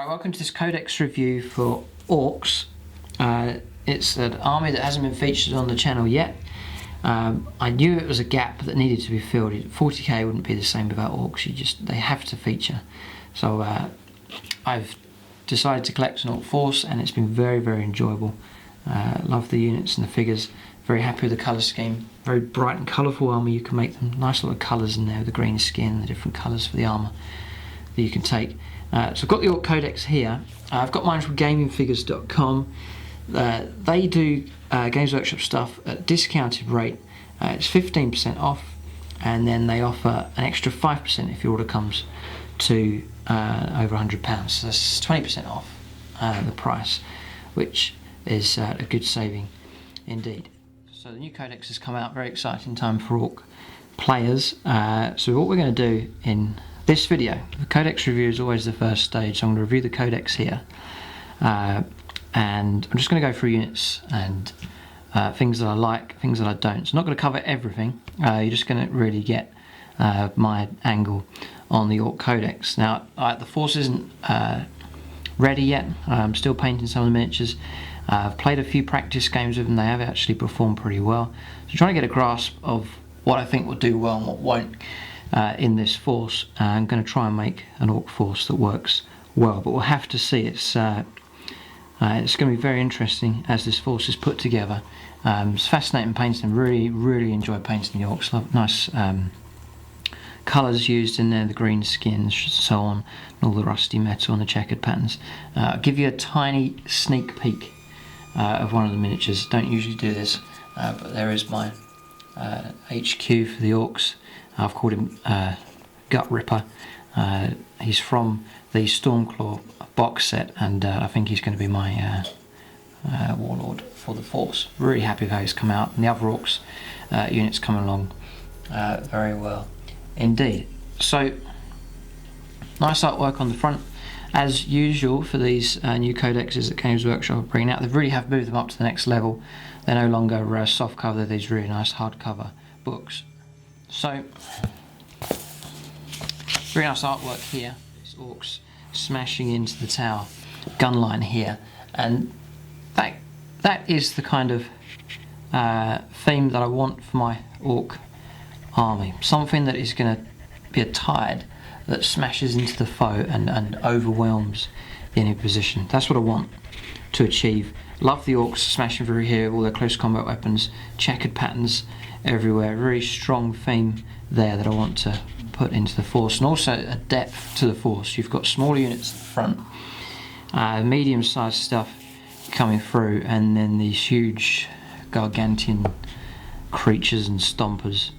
Right, welcome to this Codex review for Orks. It's an army that hasn't been featured on the channel yet. I knew it was a gap that needed to be filled. 40k wouldn't be the same without Orks. They have to feature. So I've decided to collect an Ork force, and it's been very, very enjoyable. Love the units and the figures. Very happy with the colour scheme. Very bright and colourful armour. You can make them nice little colours in there with the green skin, the different colours for the armour that you can take. So I've got the Ork Codex here. I've got mine from gamingfigures.com. They do Games Workshop stuff at a discounted rate. It's 15% off, and then they offer an extra 5% if your order comes to over £100. So that's 20% off the price, which is a good saving indeed. So the new Codex has come out, very exciting time for Ork players. So what we're going to do in this video, the Codex review is always the first stage, so I'm going to review the Codex here. And I'm just going to go through units and things that I like, things that I don't. So I'm not going to cover everything. You're just going to really get my angle on the Ork Codex. Now, the force isn't ready yet. I'm still painting some of the miniatures. I've played a few practice games with them. They have actually performed pretty well. So trying to get a grasp of what I think will do well and what won't in this force. I'm going to try and make an Ork force that works well, but we'll have to see. It's going to be very interesting as this force is put together. It's fascinating painting them. Really enjoy painting the Orks. Love nice colours used in there, the green skins, so on, and all the rusty metal and the checkered patterns. I'll give you a tiny sneak peek of one of the miniatures. Don't usually do this, but there is my HQ for the Orks. I've called him Gut Ripper. He's from the Stormclaw box set, and I think he's going to be my Warlord for the force. Really happy with how he's come out, and the other Orks units coming along very well indeed. So nice artwork on the front, as usual for these new codexes that Games Workshop are bringing out. They really have moved them up to the next level. They're no longer soft cover, they're these really nice hardcover books. So very nice artwork here. It's Orks smashing into the tower gun line here, and that is the kind of theme that I want for my Ork army. Something that is going to be a tide that smashes into the foe and overwhelms the enemy position. That's what I want to achieve. Love the Orks smashing through here, all their close combat weapons, checkered patterns everywhere. Very strong theme there that I want to put into the force, and also a depth to the force. You've got smaller units at the front, medium-sized stuff coming through, and then these huge gargantuan creatures and stompers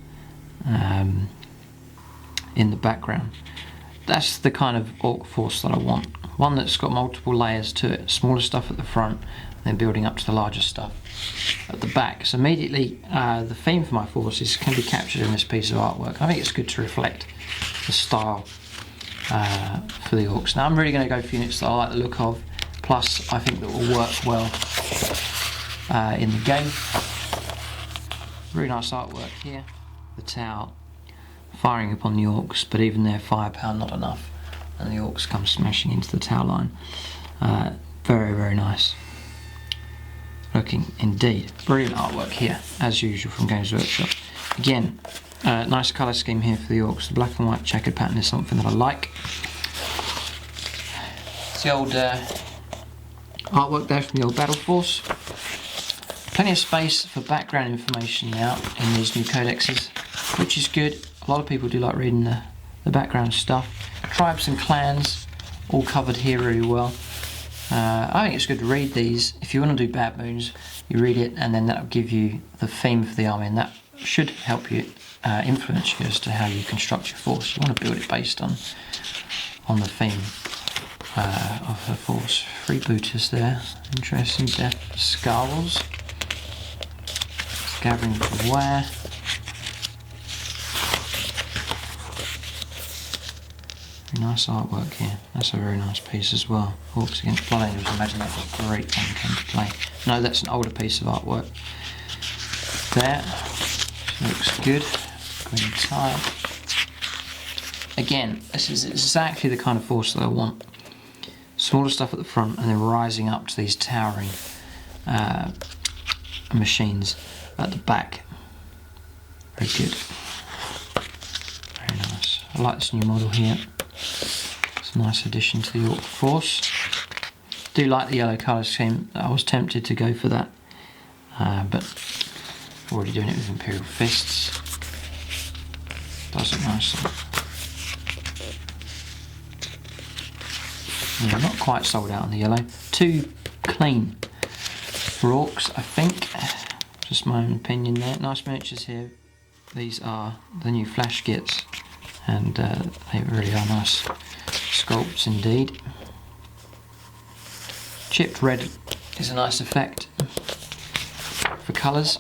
in the background. That's the kind of Ork force that I want. One that's got multiple layers to it, smaller stuff at the front, and then building up to the larger stuff at the back. So immediately the theme for my forces can be captured in this piece of artwork. I think it's good to reflect the style for the Orks. Now I'm really going to go for units that I like the look of, plus I think that will work well in the game. Really nice artwork here. The tower firing upon the Orks, but even their firepower not enough, and the Orks come smashing into the tower line. Very nice looking indeed. Brilliant artwork here, as usual from Games Workshop. Again, nice colour scheme here for the Orks. The black and white checkered pattern is something that I like. It's the old artwork there from the old Battle Force. Plenty of space for background information now in these new codexes, which is good. A lot of people do like reading the background stuff. Tribes and clans all covered here really well. I think it's good to read these. If you want to do Bad Moons, you read it, and then that'll give you the theme for the army, and that should help you influence you as to how you construct your force. You want to build it based on the theme of the force. Freebooters there, interesting. Death skulls, gathering for wear. Very nice artwork here. That's a very nice piece as well. Orks against Blood Angels. Imagine that was a great one came to play. No, that's an older piece of artwork. There. Looks good. Green tile. Again, this is exactly the kind of force that I want. smaller stuff at the front and then rising up to these towering machines at the back. Very good. Very nice. I like this new model here. It's a nice addition to the Ork force. Do like the yellow colour scheme. I was tempted to go for that, but already doing it with Imperial Fists. Does it nicely. Yeah, not quite sold out on the yellow. Too clean for Orks, I think. Just my own opinion there. Nice miniatures here. These are the new Flash Gits, and they really are nice sculpts indeed. Chipped red is a nice effect for colours.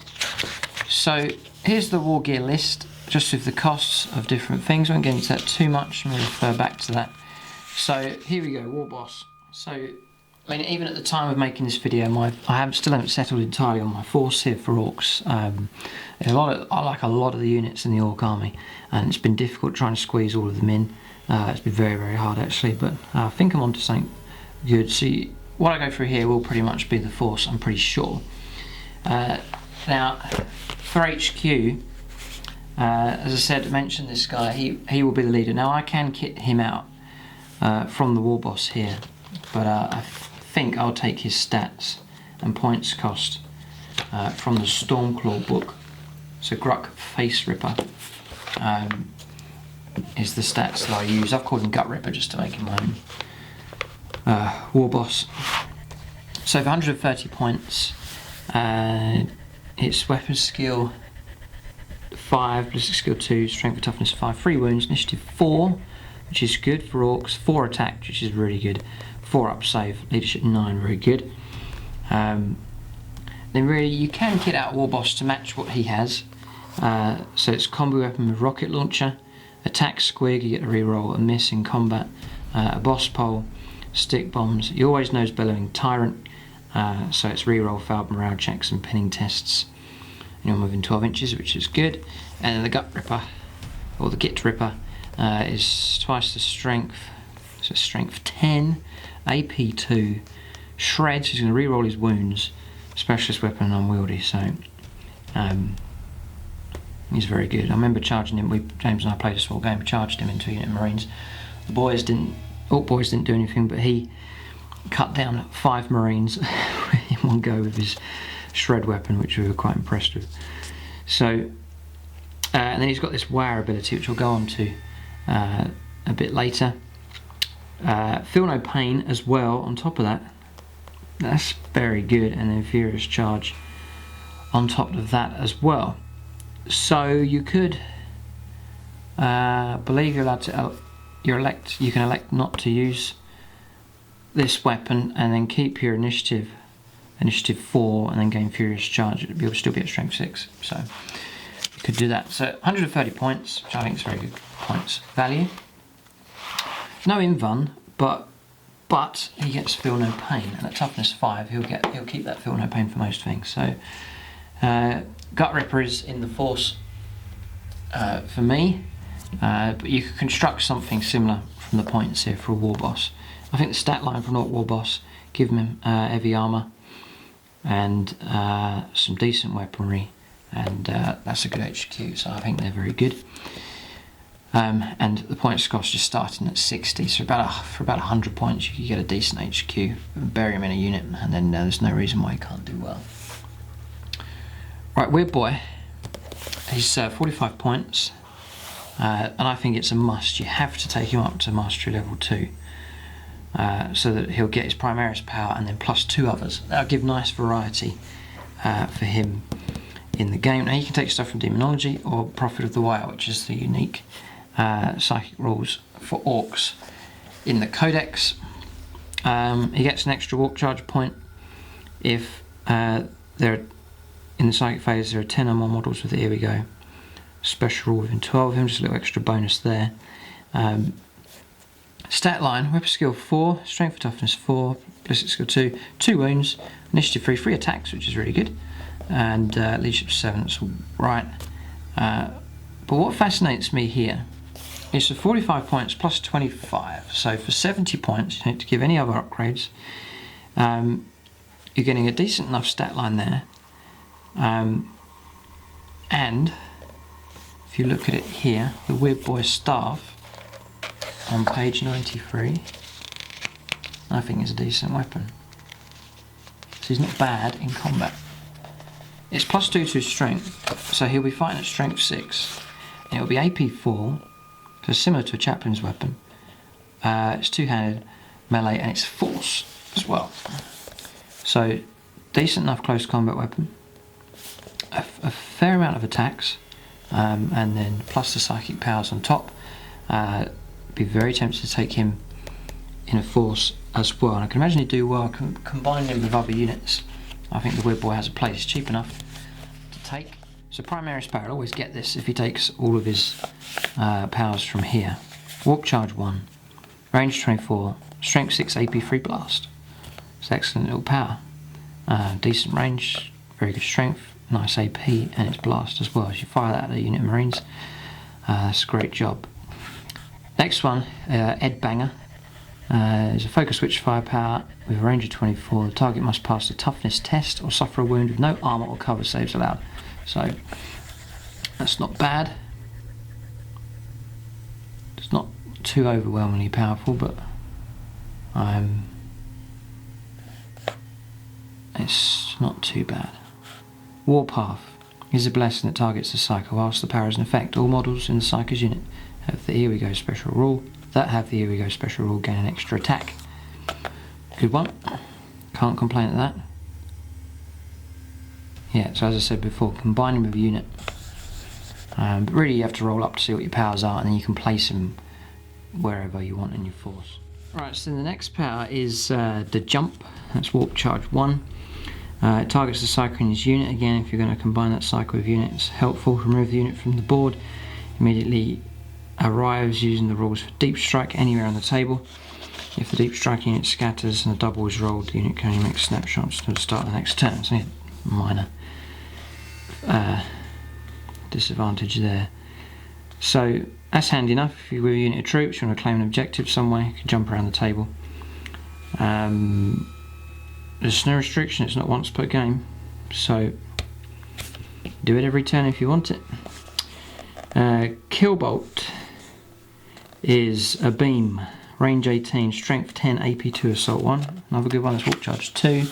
So here's the Wargear list, just with the costs of different things. I won't get into that too much, I'm going to refer back to that. So here we go, Warboss. So, I mean, even at the time of making this video, I still haven't settled entirely on my force here for Orks. I like a lot of the units in the Ork army, and it's been difficult trying to squeeze all of them in. It's been very, very hard actually, but I think I'm onto something good. See, what I go through here will pretty much be the force, I'm pretty sure. Now, for HQ, as I said, mentioned this guy, he will be the leader. Now I can kit him out from the Warboss here, but I think I'll take his stats and points cost from the Stormclaw book. So Gruk Face Ripper is the stats that I use. I've called him Gut Ripper just to make him my own Warboss. So for 130 points, it's weapon skill 5, ballistic skill 2, strength and toughness 5, 3 wounds, initiative 4, which is good for Orks, 4 attack, which is really good, 4 up save, leadership 9, very good. Then really you can kit out Warboss to match what he has. So it's combo weapon with rocket launcher, attack squig, you get a reroll, a miss in combat, a boss pole, stick bombs, you always nose bellowing tyrant, so it's reroll, failed morale checks and pinning tests. And you're moving 12 inches, which is good. And then the Gut Ripper, or the Git Ripper, is twice the strength, so strength 10, AP 2, shred, so he's going to reroll his wounds, specialist weapon and unwieldy, so he's very good. I remember charging him, James and I played a small game, charged him into a unit of Marines. The Ork Boyz didn't do anything, but he cut down 5 Marines in one go with his shred weapon, which we were quite impressed with. So, and then he's got this WoW ability, which we'll go on to a bit later. Feel no pain as well on top of that. That's very good, and then Furious Charge on top of that as well. So you could believe you're allowed to you can elect not to use this weapon and then keep your initiative 4 and then gain Furious Charge. You'll still be at strength 6, so you could do that. So 130 points, which I think is very good points value. No invuln, but he gets Feel No Pain, and at toughness 5 he'll keep that Feel No Pain for most things. So Gut Ripper is in the force for me, but you could construct something similar from the points here for a Warboss. I think the stat line for an Ork Warboss, give him heavy armour and some decent weaponry, and that's a good HQ, so I think they're very good. And the points cost is starting at 60, so for about 100 points you can get a decent HQ, bury him in a unit, and then there's no reason why he can't do well. Right, Weirdboy, he's 45 points, and I think it's a must. You have to take him up to Mastery level 2, so that he'll get his Primaris power and then plus 2 others. That'll give nice variety for him in the game. Now you can take stuff from Demonology or Prophet of the Wild, which is the unique psychic rules for Orks in the Codex. He gets an extra walk charge point if in the psychic phase there are 10 or more models with it. Here we go. Special rule within 12 of him, just a little extra bonus there. Stat line, weapon skill 4, strength and toughness 4, ballistic skill 2, 2 wounds, initiative 3, 3 attacks, which is really good, and leadership 7, that's all right. But what fascinates me here it's a 45 points plus 25. So for 70 points, you don't need to give any other upgrades. You're getting a decent enough stat line there. And if you look at it here, the Weirdboy staff on page 93, I think is a decent weapon. So he's not bad in combat. It's plus 2 to strength, so he'll be fighting at strength 6. And it'll be AP 4, so similar to a chaplain's weapon. It's two-handed, melee, and it's force as well. So decent enough close combat weapon. A fair amount of attacks, and then plus the psychic powers on top. Be very tempted to take him in a force as well, and I can imagine he'd do well combining him with other units. I think the Weirdboy has a place cheap enough to take. So Primaris power, I'll always get this if he takes all of his powers from here. Warp charge 1, range 24, strength 6, AP 3 blast. It's excellent little power. Decent range, very good strength, nice AP, and it's blast as well. As you fire that at a unit of Marines, that's a great job. Next one, Ed Banger. Is a focus switch firepower with a range of 24. The target must pass the toughness test or suffer a wound with no armour or cover saves allowed. So that's not bad. It's not too overwhelmingly powerful, but it's not too bad. Warpath is a blessing that targets the Psycho whilst the power is in effect. All models in the Psycho's unit have the Here We Go special rule. That have the Here We Go special rule gain an extra attack. Good one. Can't complain at that. Yeah, so as I said before, combining with a unit. But really you have to roll up to see what your powers are, and then you can place them wherever you want in your force. Right, so the next power is the Jump. That's Warp Charge 1. It targets the Psycho in his unit. Again, if you're going to combine that Psycho with unit, it's helpful. Remove the unit from the board. Immediately arrives using the rules for Deep Strike anywhere on the table. If the Deep Strike unit scatters and a double is rolled, the unit can only make snapshots to the start of the next turn. So minor disadvantage there. So that's handy enough. If you're with a unit of troops, you want to claim an objective somewhere, you can jump around the table. There's no restriction, it's not once per game, so do it every turn if you want it. Killbolt is a beam, range 18, strength 10, AP 2, assault 1. Another good one is Warp Charge 2.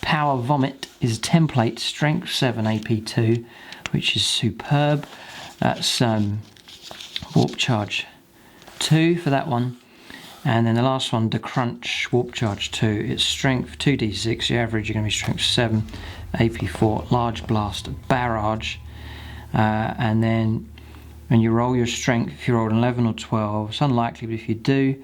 Power Vomit is a template, strength 7, AP 2, which is superb. That's Warp Charge 2 for that one. And then the last one, the Crunch Warp Charge 2. It's strength 2d6, your average you're going to be strength 7, AP 4, large blast, barrage. And then when you roll your strength, if you roll an 11 or 12, it's unlikely, but if you do,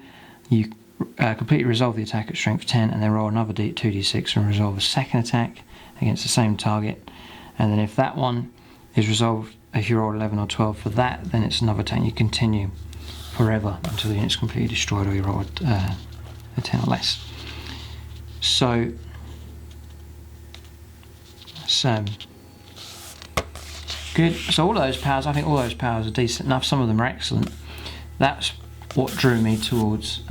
you completely resolve the attack at strength 10 and then roll another 2d6 and resolve a second attack against the same target. And then if that one is resolved, if you roll 11 or 12 for that, then it's another attack. You continue forever until the unit's completely destroyed or you roll a 10 or less. So that's good. So all of those powers, I think all those powers are decent enough. Some of them are excellent. That's what drew me towards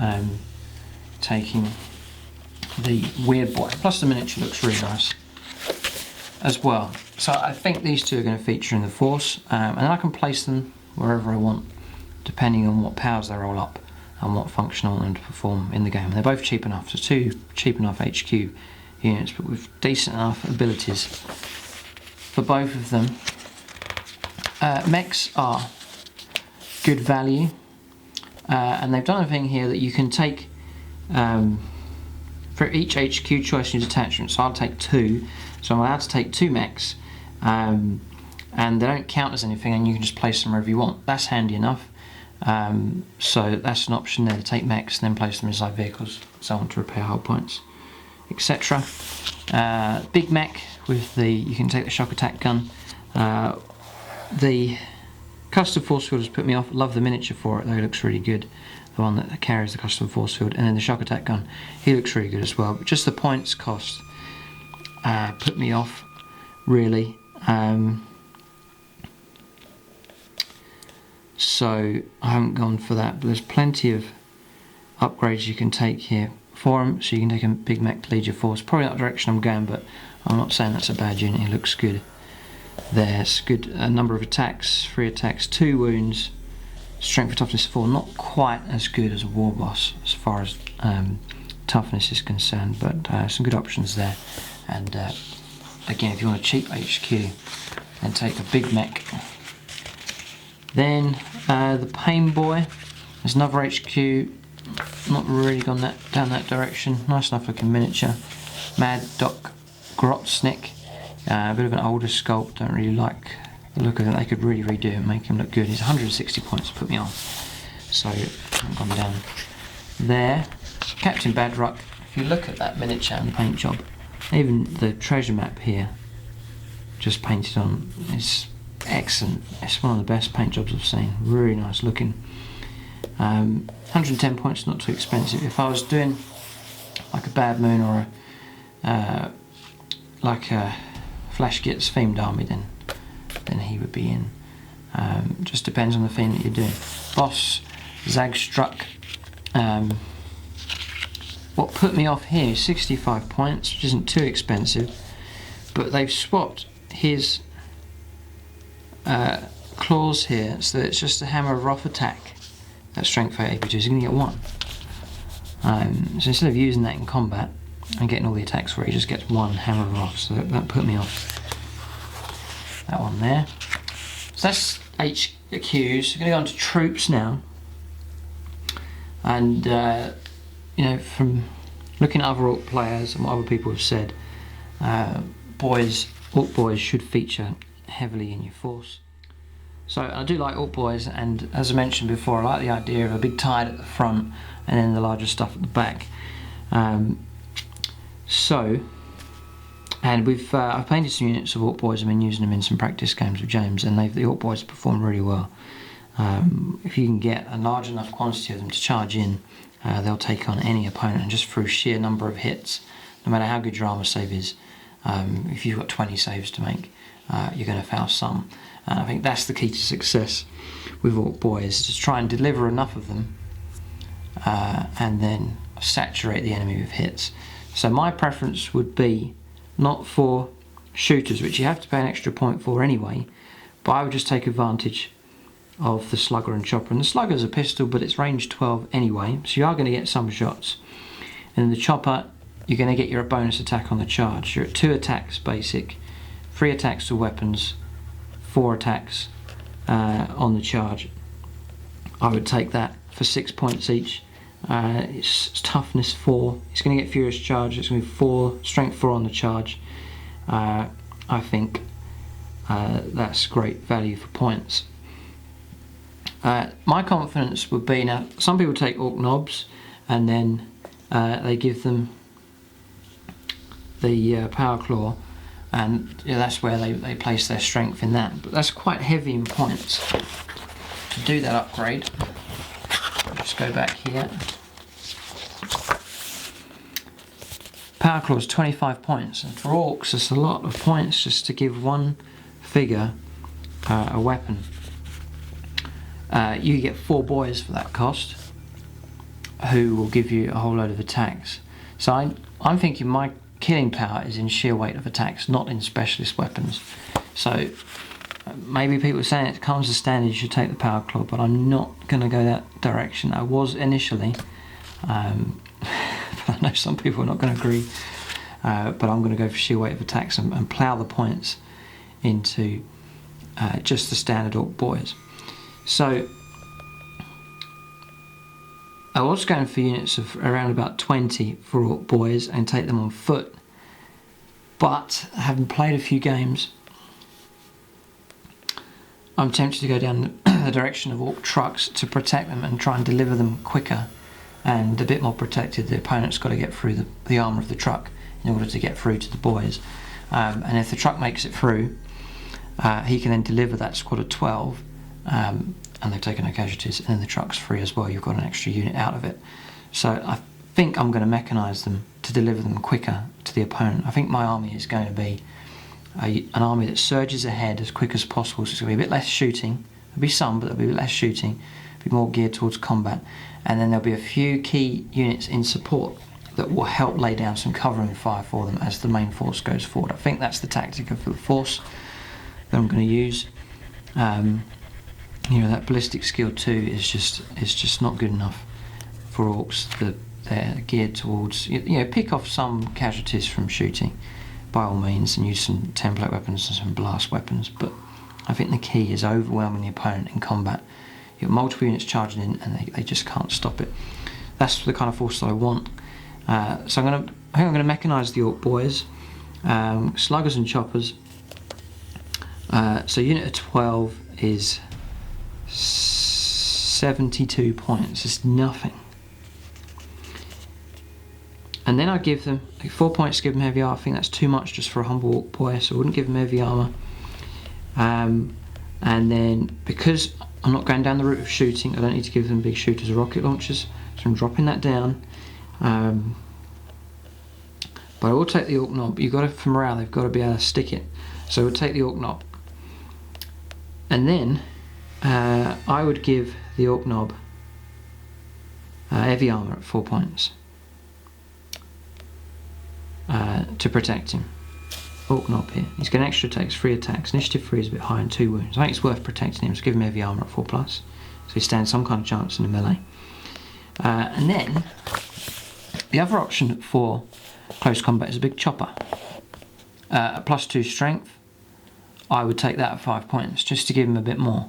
taking the Weirdboy. Plus the miniature looks really nice as well. So I think these two are going to feature in the force, and then I can place them wherever I want, depending on what powers they roll up and what function I want them to perform in the game. They're both cheap enough, so two cheap enough HQ units, but with decent enough abilities for both of them. Mechs are good value, and they've done a thing here that you can take for each HQ choice in attachment. So I'll take 2, so I'm allowed to take 2 mechs, and they don't count as anything, and you can just place them wherever you want. That's handy enough. So that's an option there, to take mechs and then place them inside vehicles, so I want to repair hull points, etc. Big mech with the, you can take the shock attack gun. The custom force field has put me off. Love the miniature for it though, it looks really good. The one that carries the custom force field, and then the shock attack gun, he looks really good as well. But just the points cost put me off so I haven't gone for that, but there's plenty of upgrades you can take here for him. So you can take a big mech to lead your force. Probably not the direction I'm going, but I'm not saying that's a bad unit. He looks good. There's good a number of attacks, 3 attacks, 2 wounds, strength and toughness 4. Not quite as good as a Warboss as far as toughness is concerned, but some good options there. And again, if you want a cheap HQ, then take a big mech. Then the Pain Boy. There's another HQ. Not really gone down that direction. Nice enough looking miniature. Mad Doc Grotznik. A bit of an older sculpt. Don't really like the look of it. They could really redo it and make him look good. He's 160 points to put me on. So I've gone down there. Captain Badruck. If you look at that miniature and paint job, even the treasure map here, just painted on, is excellent. It's one of the best paint jobs I've seen. Really nice looking. 110 points, not too expensive. If I was doing like a Bad Moon or like a Flash Gits themed army, then he would be in. Just depends on the theme that you're doing. Boss Ghazghkull. What put me off here is 65 points, which isn't too expensive, but they've swapped his claws here, so that it's just a hammer of rough attack at strength 8 AP2, so he's going to get 1. So instead of using that in combat and getting all the attacks where he just gets 1 hammer of rough, so that put me off. That one there. So that's HQs. We're going to go on to troops now. And you know, from looking at other Ork players and what other people have said, Ork Boyz should feature heavily in your force. So I do like Ork Boyz, and as I mentioned before, I like the idea of a big tide at the front and then the larger stuff at the back. And I've painted some units of Ork Boyz. I've been using them in some practice games with James, and the Ork Boyz perform really well. If you can get a large enough quantity of them to charge in, they'll take on any opponent, and just through sheer number of hits, no matter how good your armor save is, if you've got 20 saves to make, you're going to foul some. And I think that's the key to success with Ork Boyz, to try and deliver enough of them and then saturate the enemy with hits. So my preference would be not for shooters, which you have to pay an extra point for anyway, but I would just take advantage of the slugger and chopper. And the slugger's a pistol, but it's range 12 anyway, so you are going to get some shots. And in the chopper, you're going to get your bonus attack on the charge. You're at 2 attacks basic, 3 attacks to weapons, 4 attacks on the charge. I would take that for 6 points each. It's toughness 4. It's going to get furious charge. It's going to be 4 strength 4 on the charge. I think that's great value for points. My confidence would be, now some people take Ork Nobz and then they give them the power claw, and that's where they place their strength in that, but that's quite heavy in points to do that upgrade. Just go back here. Power claw is 25 points, and for Orks it's a lot of points just to give one figure a weapon. You get 4 boys for that cost, who will give you a whole load of attacks. So I'm thinking my killing power is in sheer weight of attacks, not in specialist weapons. So maybe people are saying it comes as standard, you should take the power claw, but I'm not going to go that direction. I was initially, but I know some people are not going to agree, but I'm going to go for sheer weight of attacks and plough the points into just the standard Ork Boyz. So I was going for units of around about 20 for Ork Boyz and take them on foot, but having played a few games, I'm tempted to go down the direction of Ork Trukks to protect them and try and deliver them quicker and a bit more protected. The opponent's got to get through the armour of the truck in order to get through to the boys, and if the truck makes it through, he can then deliver that squad of 12, and they've taken no casualties, and then the truck's free as well. You've got an extra unit out of it. So I think I'm going to mechanise them to deliver them quicker to the opponent. I think my army is going to be an army that surges ahead as quick as possible, so it's going to be a bit less shooting, There'll be some, but there'll be less shooting, be more geared towards combat, and then there'll be a few key units in support that will help lay down some covering fire for them as the main force goes forward. I think that's the tactic of the force that I'm going to use. You know, that ballistic skill 2 is just not good enough for orcs. They're geared towards, you know, pick off some casualties from shooting by all means and use some template weapons and some blast weapons, but I think the key is overwhelming the opponent in combat. You've got multiple units charging in and they just can't stop it. That's the kind of force that I want. So I think I'm going to mechanise the Ork Boyz, sluggers and choppers. So unit of 12 is 72 points. It's nothing. And then I give them 4 points to give them heavy armor. I think that's too much just for a humble Ork boy, so I wouldn't give them heavy armor. And then because I'm not going down the route of shooting, I don't need to give them big shooters or rocket launchers, so I'm dropping that down. But I will take the Ork Knob. You've got to, for morale, they've got to be able to stick it. So we'll take the Ork Knob. And then I would give the Ork Knob heavy armor at 4 points to protect him. Ork Knob here. He's got extra attacks, 3 attacks. Initiative 3 is a bit high and 2 wounds. I think it's worth protecting him, so give him heavy armor at 4+. So he stands some kind of chance in the melee. And then the other option for close combat is a big chopper. A +2 strength. I would take that at 5 points just to give him a bit more.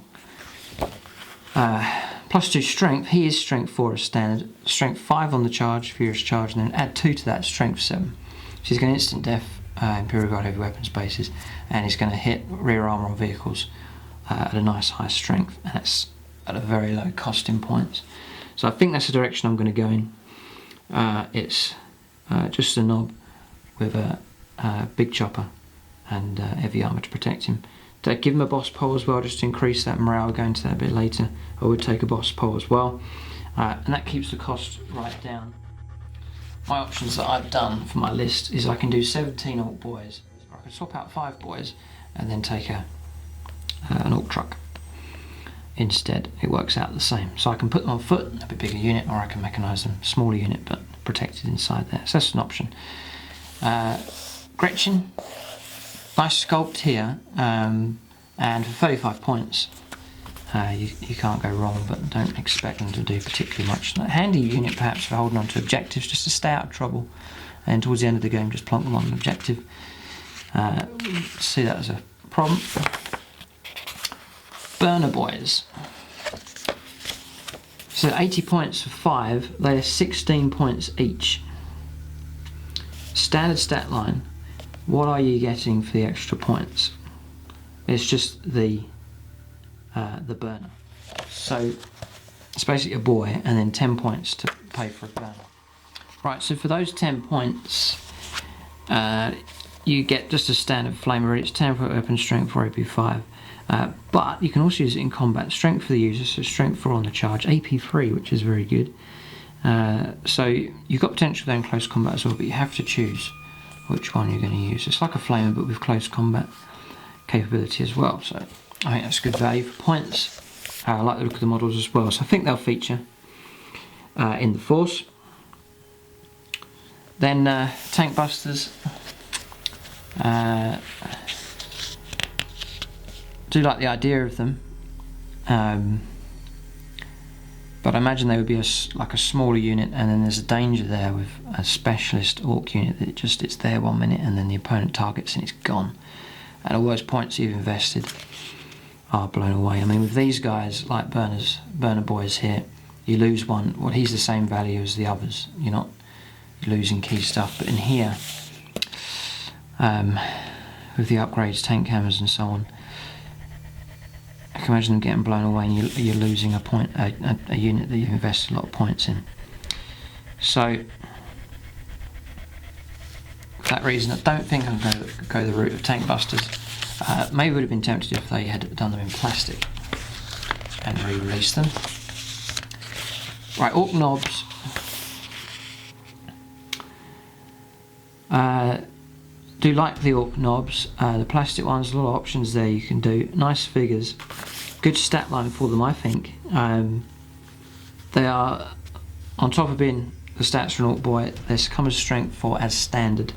+2 strength. He is strength 4 as standard. Strength 5 on the charge, furious charge, and then add 2 to that, strength 7. So he's going to instant death Imperial Guard heavy weapons bases, and he's going to hit rear armour on vehicles at a nice high strength, and that's at a very low cost in points. So I think that's the direction I'm going to go in. It's just a knob with a big chopper and heavy armour to protect him. To give him a boss pole as well, just to increase that morale. I'll go into that a bit later. I would take a boss pole as well, and that keeps the cost right down. My options that I've done for my list is I can do 17 Ork boys, or I can swap out 5 boys and then take an Ork truck instead. It works out the same. So I can put them on foot, a bit bigger unit, or I can mechanise them, smaller unit but protected inside there. So that's an option. Gretchen, nice sculpt here, and for 35 points you can't go wrong, but don't expect them to do particularly much. A handy unit perhaps for holding on to objectives, just to stay out of trouble, and towards the end of the game just plonk them on an objective. See that as a problem. Burnas. So 80 points for 5, they're 16 points each. Standard stat line, what are you getting for the extra points? It's just the burner. So it's basically a boy and then 10 points to pay for a burner. Right, so for those 10 points, you get just a standard flamer. It's 10 for weapon strength for AP5. But you can also use it in combat. Strength for the user, so strength 4 on the charge, AP3, which is very good. So you've got potential there in close combat as well, but you have to choose which one you're going to use. It's like a flamer but with close combat capability as well, so I think that's good value for points. I like the look of the models as well, so I think they'll feature in the force. Then Tankbustas. Do like the idea of them, but I imagine they would be like a smaller unit, and then there's a danger there with a specialist Ork unit that it's there 1 minute and then the opponent targets and it's gone, and all those points you've invested are blown away. I mean, with these guys like Burnas here, you lose one, well, he's the same value as the others. You're losing key stuff, but in here, with the upgrades, tank hammers and so on, I can imagine them getting blown away and you're losing a unit that you've invested a lot of points in. So, for that reason, I don't think I'm going to go the route of Tankbustas. Maybe would have been tempted if they had done them in plastic and re-released them. Right, Ork Nobz. Do like the Ork Nobz. The plastic ones, a lot of options there you can do. Nice figures. good stat line for them, I think. They are, on top of being the stats for an Ork Boy, their Commandos strength 4 as standard,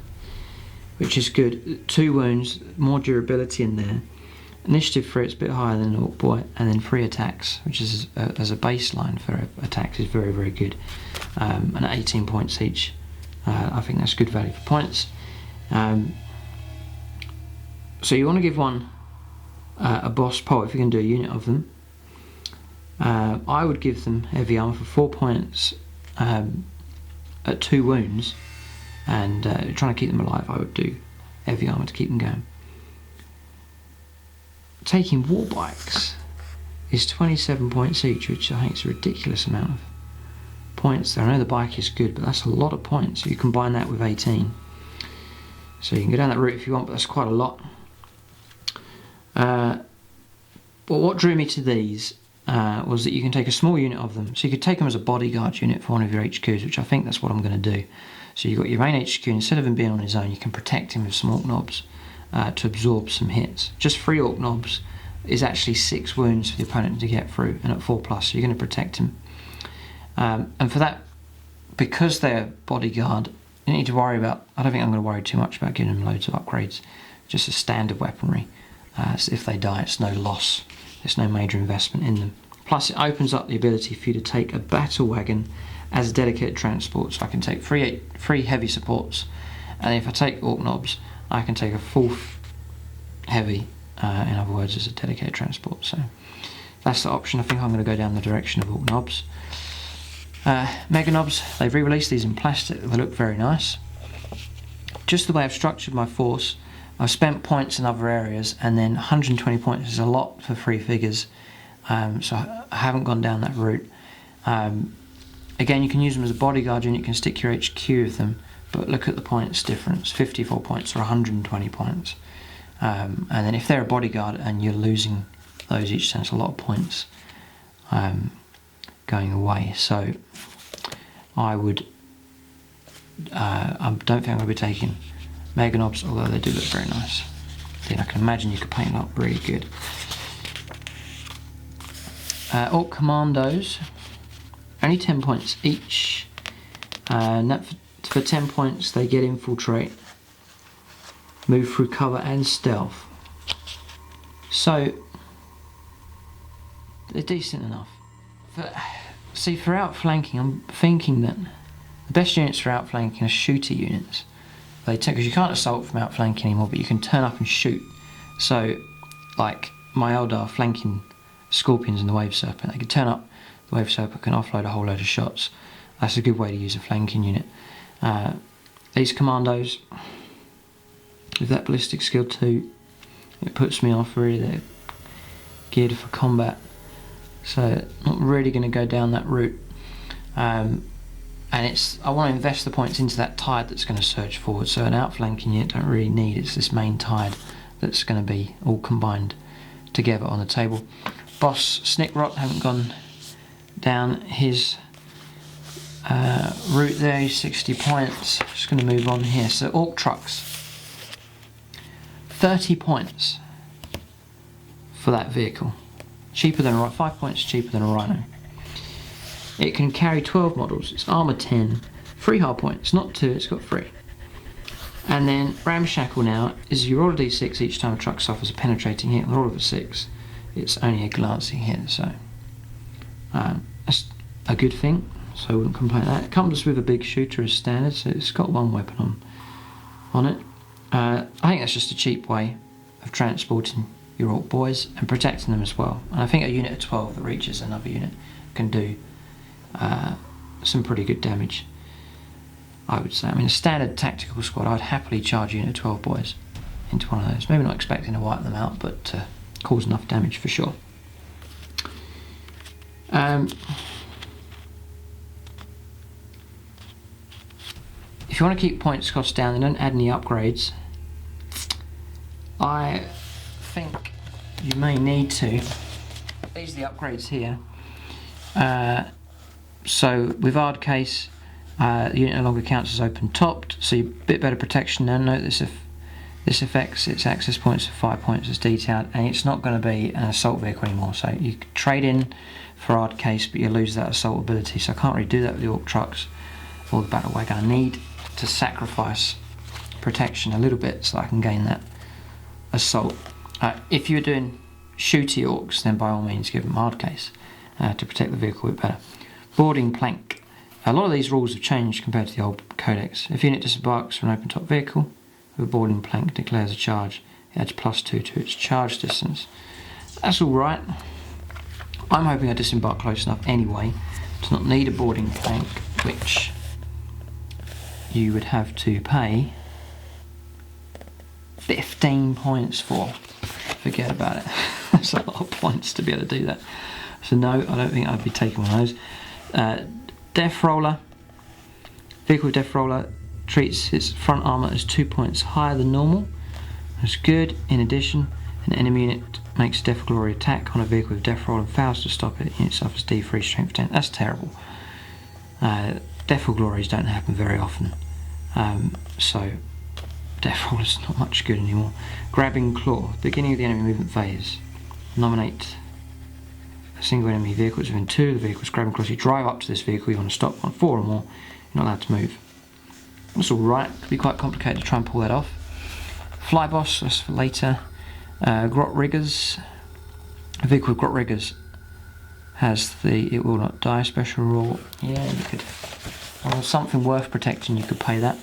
which is good. 2 wounds, more durability in there. Initiative for it's a bit higher than an Ork Boy, and then 3 attacks, which is as a baseline for attacks is very, very good. And at 18 points each, I think that's good value for points. So you want to give one a boss pole if you can do a unit of them. I would give them heavy armor for 4 points at 2 wounds, and trying to keep them alive, I would do heavy armor to keep them going. Taking Warbikers is 27 points each, which I think is a ridiculous amount of points. I know the bike is good, but that's a lot of points. You combine that with 18. So you can go down that route if you want, but that's quite a lot. But what drew me to these was that you can take a small unit of them. So you could take them as a bodyguard unit for one of your HQs, which I think that's what I'm going to do. So you've got your main HQ, and instead of him being on his own, you can protect him with some Ork Nobz to absorb some hits. Just 3 Ork Nobz is actually 6 wounds for the opponent to get through, and at 4+, so you're going to protect him. And for that, because they're bodyguard, you don't need to worry about, I don't think I'm going to worry too much about giving them loads of upgrades. Just a standard weaponry. So if they die, it's no loss. There's no major investment in them. Plus it opens up the ability for you to take a battle wagon as a dedicated transport. So I can take 3 heavy supports, and if I take Ork Nobz, I can take a 4th heavy, in other words, as a dedicated transport. So that's the option. I think I'm going to go down the direction of Ork Nobz. Mega Nobz, they've re-released these in plastic. They look very nice. Just the way I've structured my force, I've spent points in other areas, and then 120 points is a lot for 3 figures, so I haven't gone down that route. Again, you can use them as a bodyguard unit, you can stick your HQ with them, but look at the points difference, 54 points or 120 points. And then if they're a bodyguard and you're losing those each, that's a lot of points going away. So I would, I don't think I'm going to be taking Mega Nobz, although they do look very nice. Then I can imagine you could paint them up really good. Ork Commandos, only 10 points each. And that for 10 points they get infiltrate, move through cover and stealth. So they're decent enough. See, for outflanking, I'm thinking that the best units for outflanking are shooter units. Because you can't assault from outflanking anymore, but you can turn up and shoot. So, like my Eldar flanking Scorpions and the Wave Serpent, they can turn up, the Wave Serpent can offload a whole load of shots. That's a good way to use a flanking unit. These Commandos, with that ballistic skill 2, it puts me off really. They're geared for combat, so not really going to go down that route. And I want to invest the points into that tide that's going to surge forward, so an outflanking unit don't really need, it's this main tide that's going to be all combined together on the table. Boss Snickrot, haven't gone down his route there, he's 60 points. Just going to move on here. So Ork Trukks, 30 points for that vehicle. Cheaper than a 5 points cheaper than a Rhino. It can carry 12 models, it's armor 10, 3 hard points, not 2, it's got 3. And then Ramshackle now is you roll a d6 each time a truck suffers a penetrating hit. On the roll of a 6, it's only a glancing hit, so that's a good thing, so I wouldn't complain that. It comes with a big shooter as standard, so it's got 1 weapon on it. I think that's just a cheap way of transporting your Ork Boys and protecting them as well. And I think a unit of 12 that reaches another unit can do some pretty good damage, I would say. I mean, a standard tactical squad, I'd happily charge a unit of 12 boys into one of those. Maybe not expecting to wipe them out, but cause enough damage for sure. If you want to keep points costs down and don't add any upgrades, I think you may need to. These are the upgrades here. So with hard case, the unit no longer counts as open topped, so you bit better protection now. Note this, if This affects its access points for 5 points as detailed, and it's not going to be an assault vehicle anymore. So you could trade in for hard case, but you lose that assault ability. So I can't really do that with the Ork Trukks or the Battle Wagon. I need to sacrifice protection a little bit so I can gain that assault. If you're doing shooty orcs, then by all means give them hard case to protect the vehicle a bit better. Boarding plank. A lot of these rules have changed compared to the old codex. If unit disembarks from an open top vehicle, the boarding plank declares a charge. It adds +2 to its charge distance. That's alright. I'm hoping I disembark close enough anyway to not need a boarding plank, which you would have to pay 15 points for. Forget about it. That's a lot of points to be able to do that. So no, I don't think I'd be taking one of those. Death Roller. Vehicle with Death Roller treats its front armour as 2 points higher than normal. That's good. In addition, an enemy unit makes a Death Glory attack on a vehicle with Death Roll and fails to stop it. Unit suffers D3 strength 10. That's terrible. Death Glories don't happen very often. So Death Roll is not much good anymore. Grabbing Claw. Beginning of the enemy movement phase. Nominate a single enemy vehicle that's within 2 of the vehicles. Grabbing Claws. You drive up to this vehicle, you want to stop on 4 or more. You're not allowed to move. That's alright. Could be quite complicated to try and pull that off. Fly Boss, that's for later. Grot Riggers. A vehicle with Grot Riggers has the it will not die special rule. Yeah, you could. Well, something worth protecting, you could pay that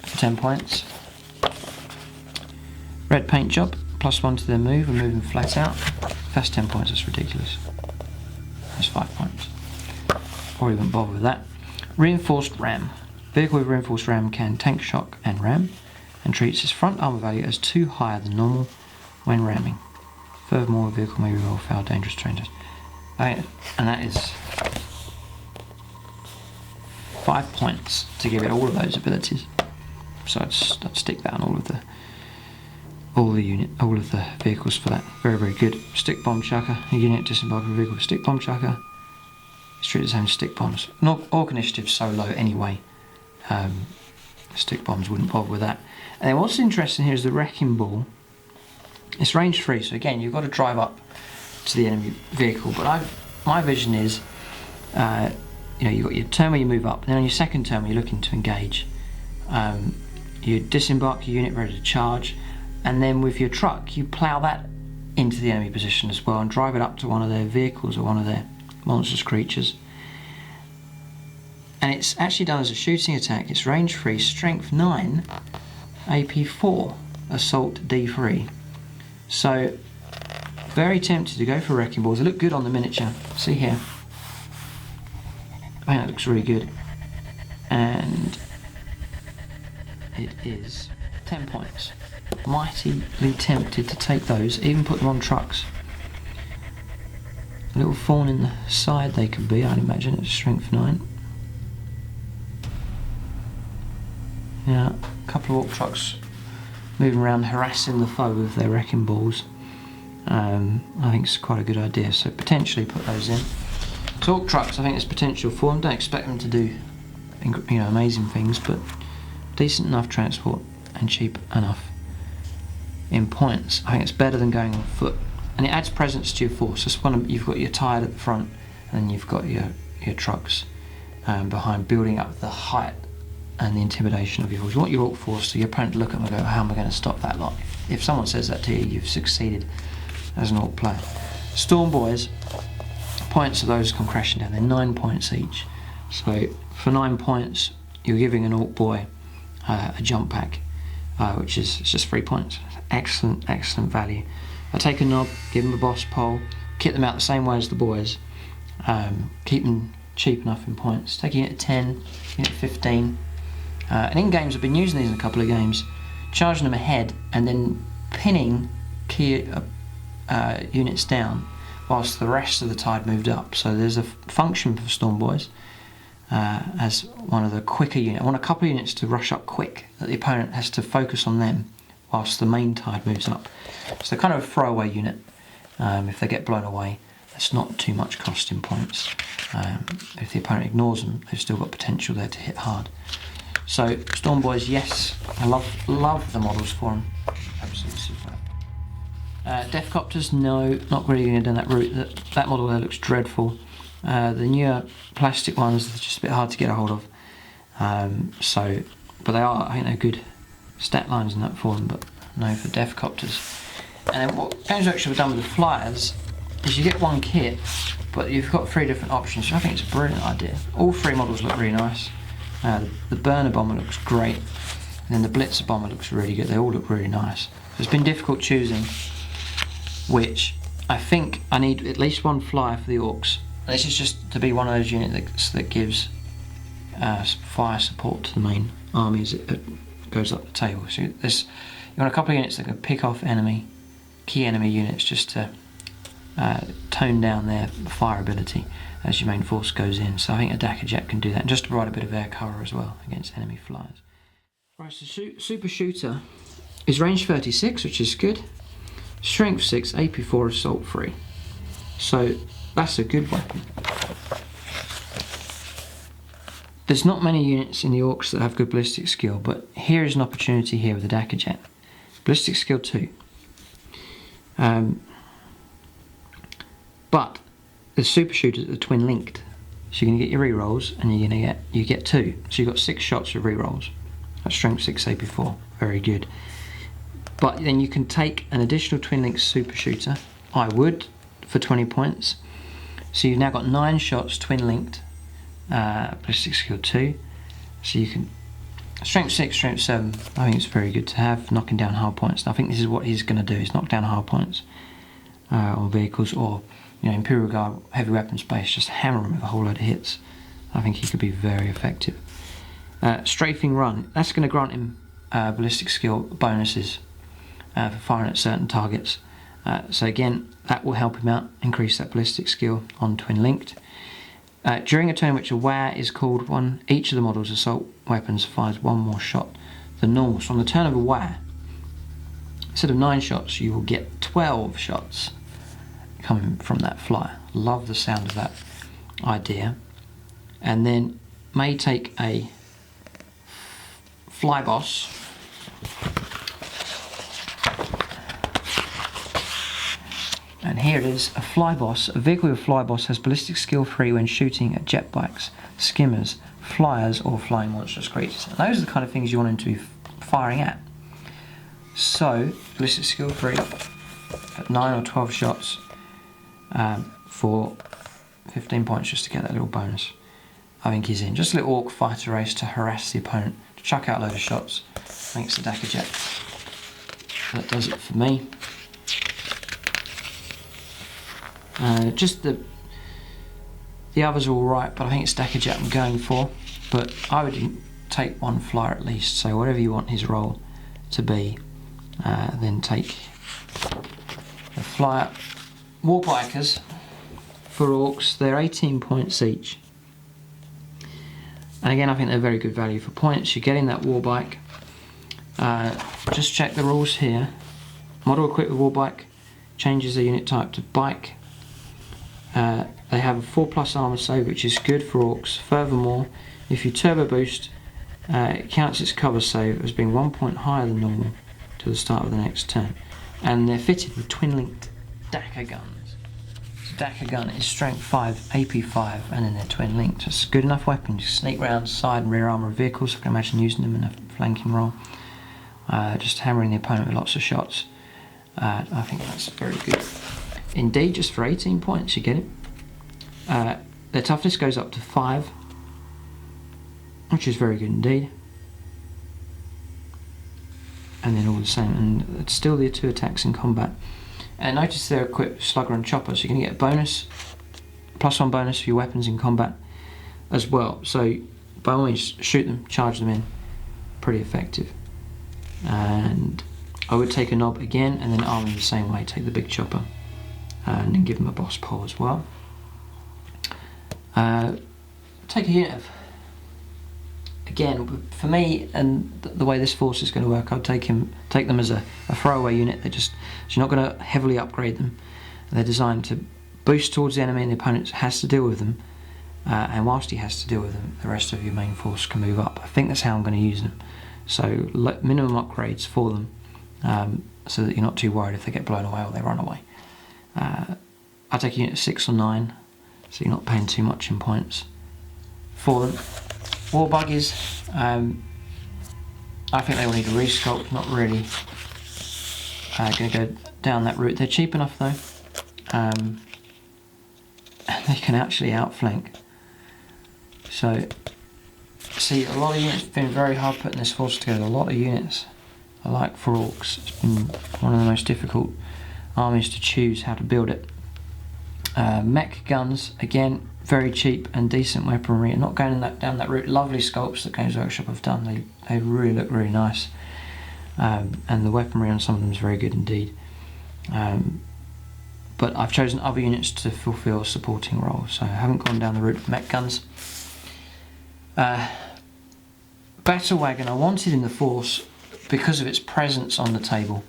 for 10 points. Red Paint Job, +1 to their move and moving flat out. That's 10 points, that's ridiculous. That's 5 points. Probably wouldn't bother with that. Reinforced Ram. Vehicle with Reinforced Ram can tank, shock and ram, and treats its front armour value as 2 higher than normal when ramming. Furthermore, the vehicle may reroll fail dangerous terrain test. And that is 5 points to give it all of those abilities. So I'd stick that on all of the vehicles for that. Very, very good. Stick Bomb Chucker. A unit disembarking a vehicle with Stick Bomb Chucker. It's treated as having stick bombs. Ork initiative's so low anyway. Stick bombs wouldn't bother with that. And then what's interesting here is the Wrecking Ball. It's range 3, so again you've got to drive up to the enemy vehicle. But my vision is, you've got your turn where you move up, and then on your second turn where you're looking to engage, you disembark your unit ready to charge, and then with your truck you plough that into the enemy position as well and drive it up to one of their vehicles or one of their monstrous creatures. And it's actually done as a shooting attack. It's range 3, strength 9, AP 4, assault D3. So very tempted to go for Wrecking Balls. They look good on the miniature. See here. I think that looks really good. And it is 10 points. Mightily tempted to take those, even put them on trucks. A little thorn in the side they could be, I'd imagine. It's strength 9. Yeah, a couple of Ork trucks moving around harassing the foe with their Wrecking Balls. I think it's quite a good idea, so potentially put those in. So Ork trucks, I think there's potential for them. Don't expect them to do amazing things, but decent enough transport and cheap enough in points. I think it's better than going on foot, and it adds presence to your force. It's you've got your tide at the front, and then you've got your trucks behind, building up the height and the intimidation of your force. You want your Ork force so your opponent to look at them and go, how am I going to stop that lot? If someone says that to you, you've succeeded as an Ork player. Stormboyz, points of those come crashing down. They're 9 points each. So for 9 points, you're giving an Ork boy a jump pack, which is just 3 points. Excellent, excellent value. I take a knob, give them a boss pole, kit them out the same way as the boys, keep them cheap enough in points. Taking it at 10, unit 15. And in games, I've been using these in a couple of games, charging them ahead and then pinning key units down whilst the rest of the tide moved up. So there's a function for Stormboyz as one of the quicker units. I want a couple of units to rush up quick, that the opponent has to focus on them whilst the main tide moves up. So kind of a throwaway unit. If they get blown away, that's not too much cost in points. If the opponent ignores them, they've still got potential there to hit hard. So Stormboyz, yes, I love the models for them. Absolutely super. Deathcopters, no, not really going down that route. That model there looks dreadful. The newer plastic ones are just a bit hard to get a hold of. But they are, I think they're good stat lines and that for them, but no for Deathcopters. And then what Games Workshop have done with the flyers is you get one kit, but you've got 3 different options. I think it's a brilliant idea. All 3 models look really nice. The burner bomber looks great, and then the blitzer bomber looks really good. They all look really nice. So it's been difficult choosing which. I think I need at least one flyer for the Orks. And this is just to be one of those units that gives fire support to the main army as it goes up the table. So you want a couple of units that can pick off key enemy units just to tone down their fire ability as your main force goes in. So I think a Dakka Jet can do that, and just to provide a bit of air cover as well against enemy flyers. Right, so Super Shooter is range 36, which is good. Strength 6, AP 4, Assault 3. So that's a good weapon. There's not many units in the Orks that have good ballistic skill, but here is an opportunity here with the Dakka Jet. Ballistic skill 2. But the Super Shooters are twin linked, so you're going to get your rerolls, and you get 2. So you've got 6 shots of rerolls. That's Strength 6, AP 4. Very good. But then you can take an additional twin linked Super Shooter. I would, for 20 points. So you've now got 9 shots twin linked. Ballistic skill 2, so you can strength 6, strength 7. I think it's very good to have, knocking down hard points. And I think this is what he's going to do, is knock down hard points on vehicles, or Imperial Guard heavy weapons base, just hammer them with a whole load of hits. I think he could be very effective. Strafing Run, that's going to grant him ballistic skill bonuses for firing at certain targets. So again, that will help him out, increase that ballistic skill on twin linked. During a turn in which a WAR is called one, each of the model's assault weapons fires 1 more shot than normal. So on the turn of a WAR, instead of 9 shots, you will get 12 shots coming from that flyer. Love the sound of that idea. And then may take a fly boss. And here it is, a fly boss. A vehicle with fly boss has ballistic skill 3 when shooting at jet bikes, skimmers, flyers, or flying monstrous creatures. And those are the kind of things you want him to be firing at. So, ballistic skill 3 at 9 or 12 shots for 15 points just to get that little bonus. I think he's in. Just a little Ork fighter race to harass the opponent, to chuck out a load of shots. I think it's the Dakka Jet that does it for me. Just the others are alright, but I think it's Dakka Jet I'm going for. But I would take 1 flyer at least, so whatever you want his role to be, then take the flyer. Warbikers for Orks, they're 18 points each. And again, I think they're very good value for points. You're getting that Warbike. Just check the rules here. Model equipped with Warbike changes the unit type to bike. They have a 4+ armor save, which is good for Orks. Furthermore, if you turbo boost, it counts its cover save as being 1 point higher than normal to the start of the next turn. And they're fitted with twin-linked Dakka guns. So Dakka gun is strength 5, AP 5, and then they're twin-linked. It's a good enough weapon. You sneak round side and rear armor of vehicles. I can imagine using them in a flanking role. Just hammering the opponent with lots of shots. I think that's very good. Indeed, just for 18 points you get it. Their toughness goes up to 5, which is very good indeed. And then all the same, and it's still the 2 attacks in combat. And notice they're equipped with Slugger and Chopper, so you're going to get a bonus, +1 bonus for your weapons in combat as well. So by all means, shoot them, charge them in, pretty effective. And I would take a Nobz again, and then arm them the same way, take the big chopper, and then give them a boss pole as well. Take a unit of, again, for me, and the way this force is going to work, I'd take them as a throwaway unit. So you're not going to heavily upgrade them. They're designed to boost towards the enemy, and the opponent has to deal with them and whilst he has to deal with them, the rest of your main force can move up. I think that's how I'm going to use them. So minimum upgrades for them, so that you're not too worried if they get blown away or they run away. I take a unit of 6 or 9, so you're not paying too much in points for them. War buggies, I think they will need a resculpt, not really going to go down that route. They're cheap enough though, and they can actually outflank. So, see, a lot of units have been very hard putting this force together. A lot of units I like for Orks. It's been one of the most difficult armies to choose how to build it. Mech guns, again, very cheap and decent weaponry, and not going down that route. Lovely sculpts that Games Workshop have done. They really look really nice, and the weaponry on some of them is very good indeed. But I've chosen other units to fulfill supporting roles, so I haven't gone down the route of mech guns. Battle Wagon I wanted in the force because of its presence on the table.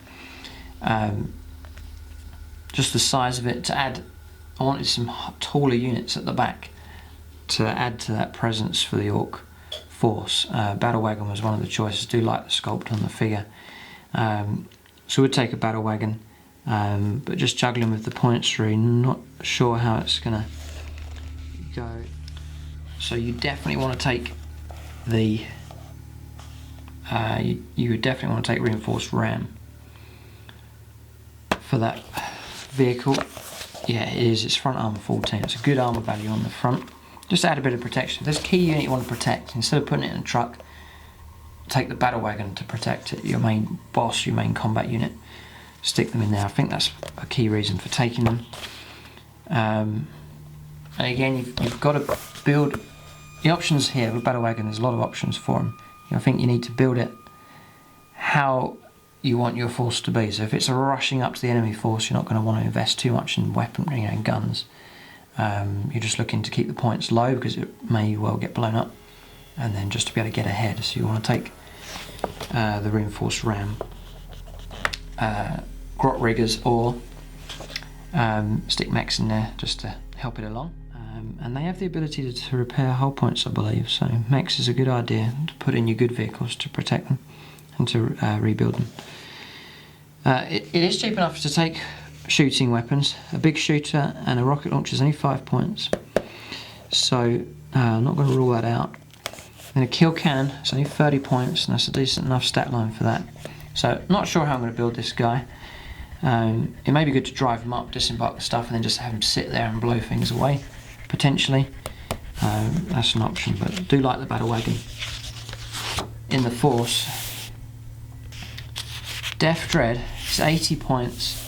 Just the size of it, to add, I wanted some taller units at the back to add to that presence for the Ork force. Battle Wagon was one of the choices. I do like the sculpt on the figure. So we'd take a Battle Wagon, but just juggling with the points through, not sure how it's going to go. So you definitely want to take the, you would definitely want to take Reinforced Ram for that vehicle. Yeah, it is. It's front armor 14. It's a good armor value on the front. Just add a bit of protection. If there's a key unit you want to protect, instead of putting it in a truck, take the Battle Wagon to protect it, your main boss, your main combat unit. Stick them in there. I think that's a key reason for taking them. And again, you've got to build the options here with Battle Wagon. There's a lot of options for them. I think you need to build it how you want your force to be. So if it's a rushing up to the enemy force, you're not going to want to invest too much in weaponry and guns. You're just looking to keep the points low because it may well get blown up, and then just to be able to get ahead. So you want to take the Reinforced Ram, Grot Riggers, or stick mechs in there just to help it along. And they have the ability to repair hull points, I believe, so mechs is a good idea to put in your good vehicles to protect them and to rebuild them. It is cheap enough to take shooting weapons. A big shooter and a rocket launcher is only 5 points, so I'm not going to rule that out. Then a kill cannon, it's only 30 points, and that's a decent enough stat line for that. So not sure how I'm going to build this guy. It may be good to drive him up, disembark the stuff, and then just have him sit there and blow things away, potentially. That's an option, but I do like the Battle Wagon in the force. Death Dread, it's 80 points.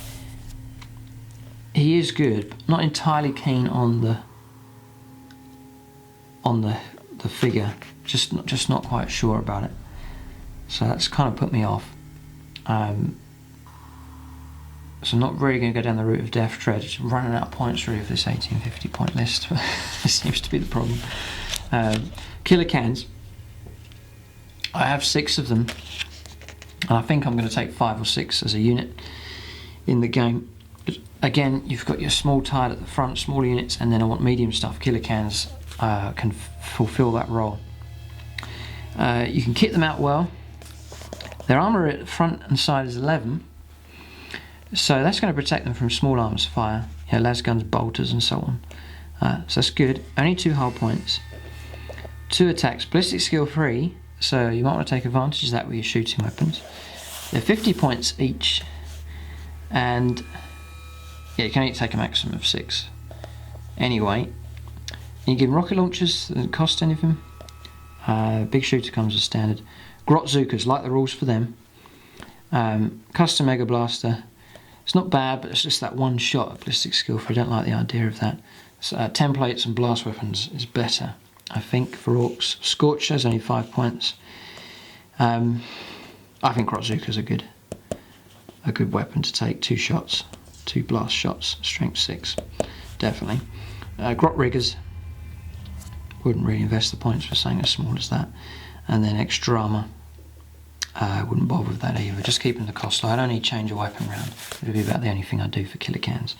He is good, but not entirely keen on the figure. Just not quite sure about it. So that's kind of put me off. So I'm not really going to go down the route of Death Dread. It's running out of points really for this 1850 point list. This seems to be the problem. Killer cans. I have 6 of them. And I think I'm going to take 5 or 6 as a unit in the game. Again, you've got your small tide at the front, smaller units, and then I want medium stuff. Killer cans can fulfill that role. You can kit them out well. Their armour at the front and side is 11, so that's going to protect them from small arms fire, las guns, bolters and so on. So that's good. Only 2 hull points, 2 attacks, ballistic skill 3, so you might want to take advantage of that with your shooting weapons. They're 50 points each, and yeah, you can only take a maximum of 6. Anyway, you give rocket launchers, doesn't cost anything. Big shooter comes as standard. Ghazghkull, like the rules for them. Custom Mega Blaster. It's not bad, but it's just that one shot of ballistic skill 3. I don't like the idea of that. So, templates and blast weapons is better, I think, for Orks. Scorcher is only 5 points. I think Ghazghkull is a good weapon to take. 2 shots, 2 blast shots, strength 6, definitely. Grot Riggers, wouldn't really invest the points for something as small as that. And then extra armour, I wouldn't bother with that either. Just keeping the cost low. I'd only change a weapon round. It would be about the only thing I'd do for killer cans.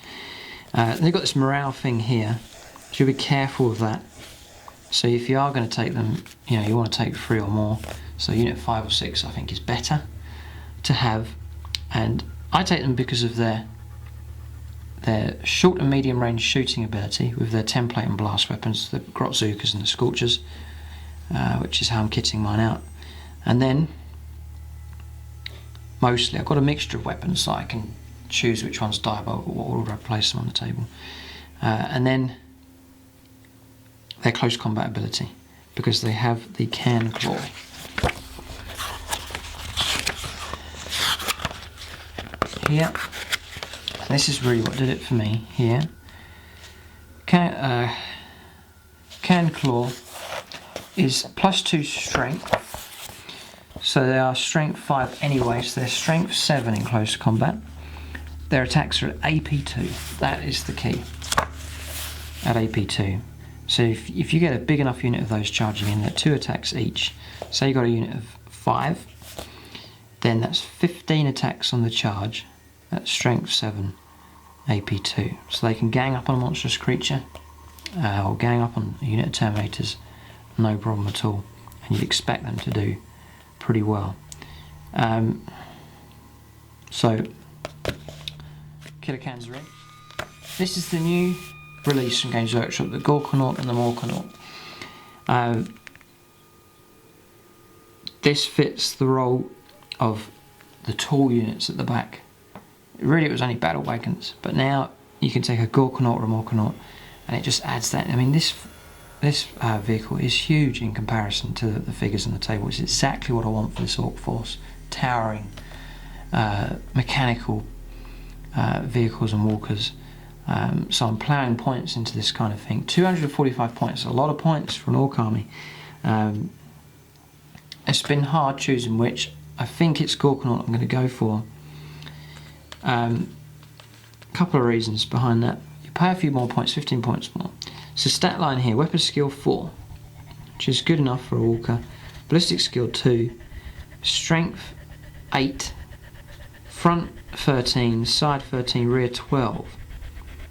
They've got this morale thing here, so you'll be careful of that. So if you are going to take them, you know, you want to take 3 or more. So unit 5 or 6 I think is better to have, and I take them because of their short and medium range shooting ability with their template and blast weapons, the Ghazghkull and the Scorchers, which is how I'm kitting mine out. And then mostly I've got a mixture of weapons so I can choose which ones die by what order I place them on the table. And then their close combat ability, because they have the Can Claw. Here, this is really what did it for me here. Can Claw is +2 strength, so they are strength 5 anyway, so they're strength 7 in close combat. Their attacks are at AP2, that is the key, at AP2. So if you get a big enough unit of those charging in, they're 2 attacks each. Say you got a unit of 5, then that's 15 attacks on the charge at strength 7, AP2. So they can gang up on a monstrous creature, or gang up on a unit of Terminators, no problem at all. And you'd expect them to do pretty well. So, Killer cans are in. This is the new release from Games Workshop, the Gork and the Morknaut. This fits the role of the tall units at the back. Really it was only battle wagons, but now you can take a Gorknaut or a Morknaut and it just adds that. I mean, this vehicle is huge in comparison to the figures on the table. It's exactly what I want for this Ork force. Towering, mechanical vehicles and walkers. So I'm ploughing points into this kind of thing. 245 points, a lot of points for an Ork army. It's been hard choosing which. I think it's Gorknaut I'm going to go for. Couple of reasons behind that. You pay a few more points, 15 points more. So stat line here, weapon skill 4, which is good enough for a walker. Ballistic skill 2, strength 8, front 13, side 13, rear 12.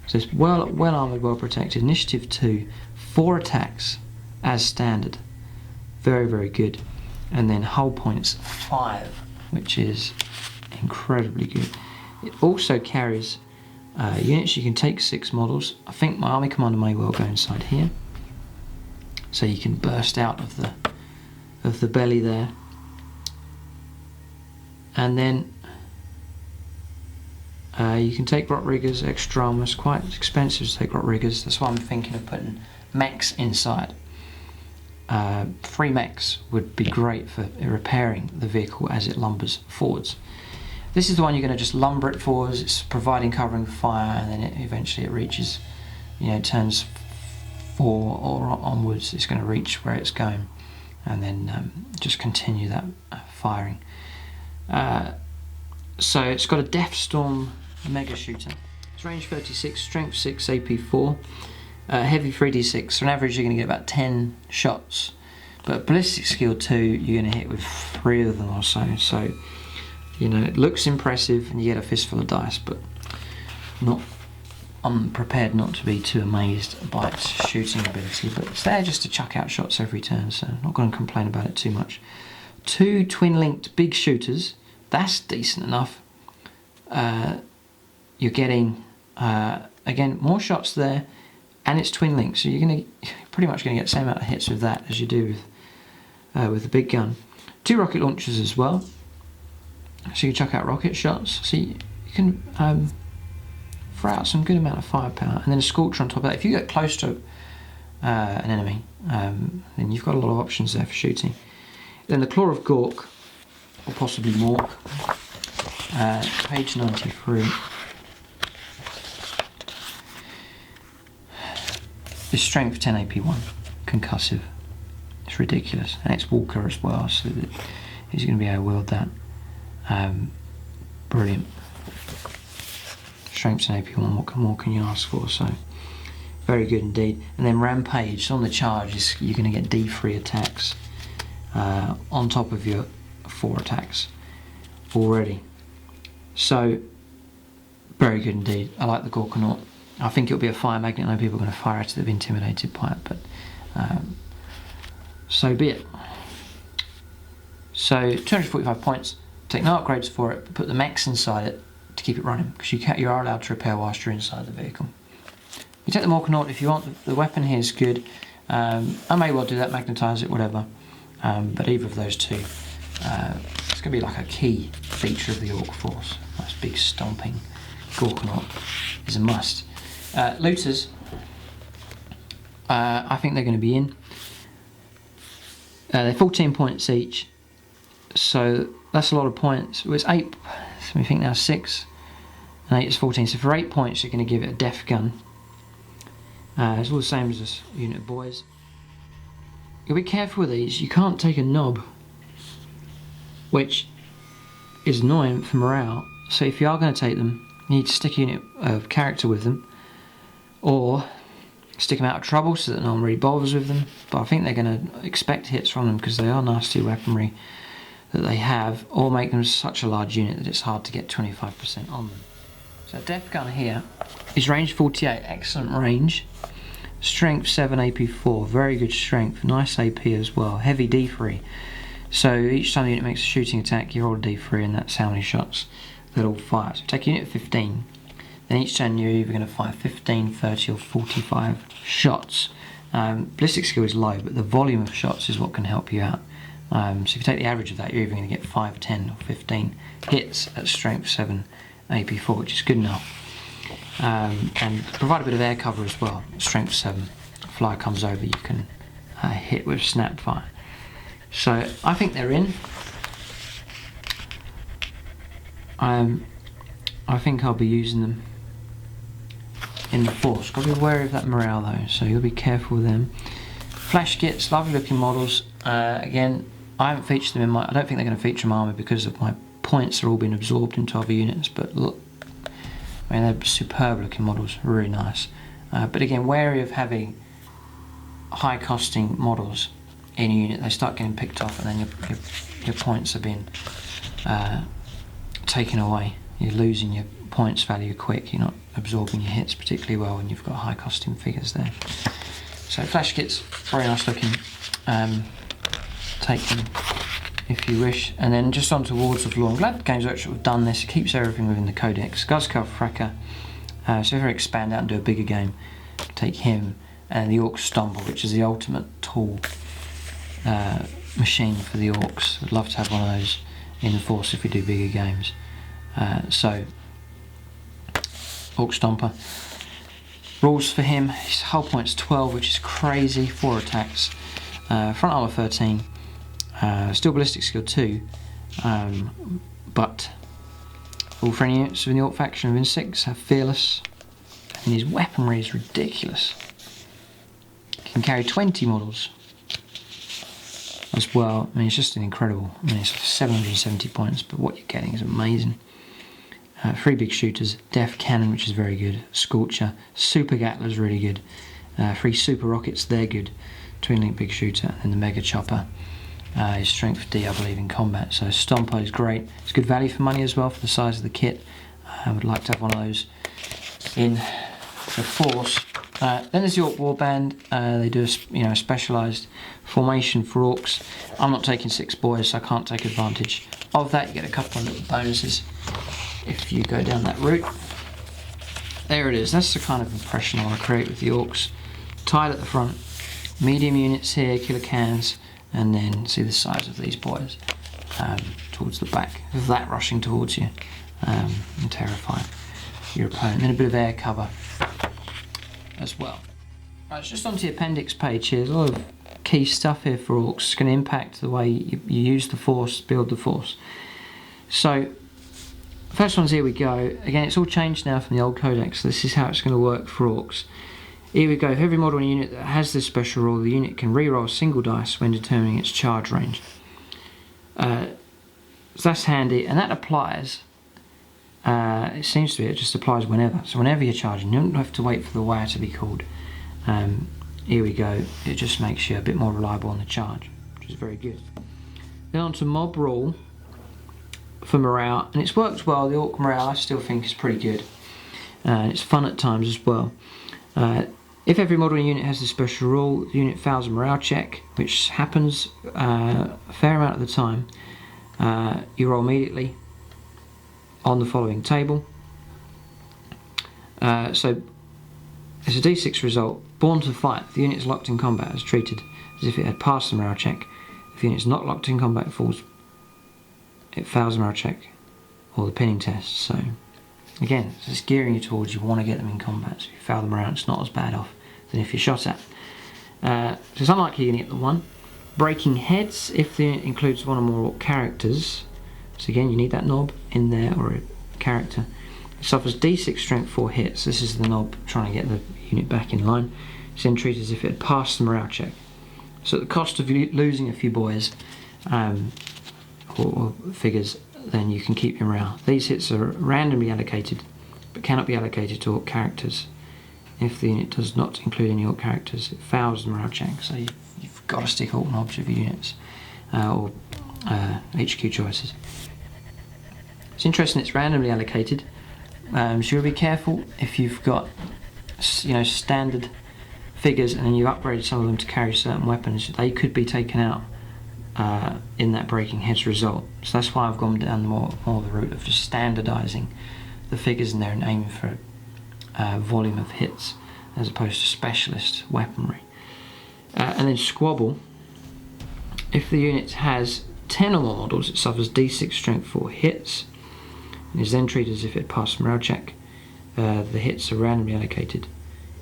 So it's well armoured, well protected. Initiative 2, 4 attacks as standard. Very, very good. And then hull points 5, which is incredibly good. It also carries units. You can take 6 models. I think my army commander may well go inside here, so you can burst out of the belly there. And then you can take rot riggers, extra armor. It's quite expensive to take rot riggers. That's why I'm thinking of putting mechs inside. 3 mechs would be great for repairing the vehicle as it lumbers forwards. This is the one you're going to just lumber it forwards. It's providing covering fire, and then eventually it reaches, you know, turns 4 or onwards. It's going to reach where it's going, and then just continue that firing. So it's got a Death Storm mega shooter. It's range 36, strength 6, AP 4, heavy 3d6. So on average you're going to get about 10 shots, but ballistic skill 2 you're going to hit with 3 of them or so. So you know, it looks impressive and you get a fistful of dice, but I'm prepared not to be too amazed by its shooting ability, but it's there just to chuck out shots every turn, so I'm not going to complain about it too much. 2 twin-linked big shooters, that's decent enough. You're getting, again, more shots there, and it's twin-linked, so you're pretty much going to get the same amount of hits with that as you do with the big gun. 2 rocket launchers as well. So you chuck out rocket shots, so you can throw out some good amount of firepower, and then a Scorcher on top of that. If you get close to an enemy, then you've got a lot of options there for shooting. Then the Claw of Gork, or possibly Mork, page 93. It's strength 10 AP1, concussive. It's ridiculous, and it's Walker as well, so that he's going to be able to wield that. Brilliant. Strength and AP1, what more can you ask for? So very good indeed. And then Rampage, so on the charge, you're going to get D3 attacks on top of your 4 attacks already. So very good indeed. I like the Gorknaut. I think it'll be a fire magnet. I know people are going to fire it if they're intimidated by it, but so be it. So 245 points, take no upgrades for it, but put the mechs inside it to keep it running, because you are allowed to repair whilst you're inside the vehicle. You take the Morknaut if you want. The weapon here is good. I may well do that, magnetise it, whatever. But either of those two, it's going to be like a key feature of the Ork force. Nice big stomping Gorknaut is a must. Lootas, I think they're going to be in. They're 14 points each, so that's a lot of points. Well, it's 8, so we think now 6, and 8 is 14. So for 8 points, you're going to give it a def gun. It's all the same as this unit of boys. You'll be careful with these. You can't take a Nobz, which is annoying for morale. So if you are going to take them, you need to stick a unit of character with them, or stick them out of trouble so that no one really bothers with them. But I think they're going to expect hits from them because they are nasty weaponry that they have, or make them such a large unit that it's hard to get 25% on them. So def gun here is range 48, excellent range. Strength 7, AP 4, very good strength, nice AP as well, heavy D3. So each time the unit makes a shooting attack, you roll a D3 and that's how many shots they'll all fire. So take a unit of 15, then each turn you're either going to fire 15, 30 or 45 shots. Ballistic skill is low, but the volume of shots is what can help you out. So if you take the average of that, you're either going to get 5, 10 or 15 hits at strength 7, AP 4, which is good enough. And provide a bit of air cover as well. Strength 7, flyer comes over, you can hit with snap fire. So I think they're in. I think I'll be using them in the force. Got to be wary of that morale though, so you'll be careful with them. Flash Gits, lovely looking models. Again, I haven't featured them in my. I don't think they're going to feature my army because of my points are all being absorbed into other units. But look, I mean they're superb looking models, really nice. But again, wary of having high costing models in a unit. They start getting picked off, and then your points are being taken away. You're losing your points value quick. You're not absorbing your hits particularly well when you've got high costing figures there. So Flash Gits, very nice looking. Take them if you wish. And then just on to Wards of Law. I'm glad Games Workshop have done this. It keeps everything within the Codex. Ghazghkull Fracker. So if I expand out and do a bigger game, take him and the Ork Stumble, which is the ultimate tool machine for the Orks. I'd love to have one of those in the force if we do bigger games. So Ork Stomper. Rules for him, his hull point's 12, which is crazy, 4 attacks. Front armor 13, still ballistic skill 2, but all friendly units within the Ork faction within 6 have fearless, and his weaponry is ridiculous. Can carry 20 models as well. I mean, it's just an incredible. I mean, it's 770 points, but what you're getting is amazing. 3 big shooters, Def Cannon, which is very good, Scorcher, Super Gatler's really good, 3 Super Rockets, they're good, Twin Link Big Shooter, and the Mega Chopper is Strength D, I believe, in combat. So Stormboyz is great. It's good value for money as well for the size of the kit. I would like to have one of those in the force. Then there's the Ork Warband. They do a specialised formation for Orks. I'm not taking 6 boys, so I can't take advantage of that. You get a couple of little bonuses if you go down that route. There it is. That's the kind of impression I want to create with the Orks. Tied at the front, medium units here, killer cans, and then see the size of these boys towards the back. With that rushing towards you and terrifying your opponent. And then a bit of air cover as well. Right, it's just onto the appendix page here. There's a lot of key stuff here for Orks. It's going to impact the way you use the force, build the force. So first one's here we go. Again, it's all changed now from the old codex. This is how it's going to work for Orks. Here we go. For every model in a unit that has this special rule, the unit can re-roll a single dice when determining its charge range. So that's handy, and that applies. It seems to be, it just applies whenever. So whenever you're charging, you don't have to wait for the wire to be called. Here we go. It just makes you a bit more reliable on the charge, which is very good. Then on to mob rule for morale, and it's worked well. The Ork morale I still think is pretty good. It's fun at times as well. If every model in a unit has this special rule, the unit fails a morale check, which happens a fair amount of the time. You roll immediately on the following table. So it's a d6 result. Born to fight, if the unit is locked in combat, is treated as if it had passed the morale check. If the unit is not locked in combat, it fails the morale check or the pinning test. So again, it's gearing you towards you want to get them in combat. So if you fail the morale, it's not as bad off than if you're shot at. So it's unlikely you're going to get the one. Breaking heads, if the unit includes one or more Ork characters. So again, you need that knob in there or a character. It suffers d6 strength 4 hits. This is the knob trying to get the unit back in line. It's then treated as if it had passed the morale check. So at the cost of losing a few boys or figures, then you can keep your morale. These hits are randomly allocated, but cannot be allocated to Ork characters. If the unit does not include any Ork characters, it fails the morale check. So you've got to stick Ork knobs with your units or HQ choices. It's interesting. It's randomly allocated. So you'll be careful if you've got, standard figures and then you've upgraded some of them to carry certain weapons. They could be taken out in that breaking heads result. So that's why I've gone down more the route of just standardising the figures in there and aiming for volume of hits as opposed to specialist weaponry. And then squabble. If the unit has 10 or more models, it suffers d6 strength 4 hits. It is then treated as if it passed a morale check. The hits are randomly allocated.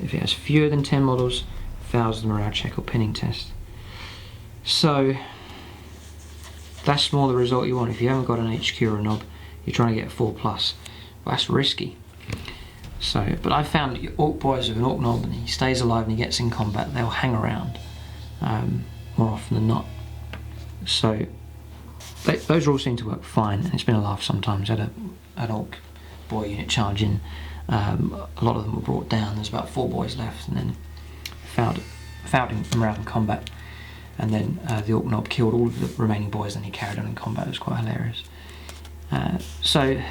If it has fewer than 10 models, it fails the morale check or pinning test. So that's more the result you want. If you haven't got an HQ or a knob, you're trying to get a 4+. Well, that's risky. So, but I've found that your Ork Boyz with an Ork knob and he stays alive and he gets in combat, they'll hang around more often than not. So those rules seem to work fine, and it's been a laugh sometimes. I had an Ork Boy unit charge in. A lot of them were brought down. There's about 4 boys left, and then found him around in combat. And then the Ork knob killed all of the remaining boys, and he carried on in combat. It was quite hilarious. So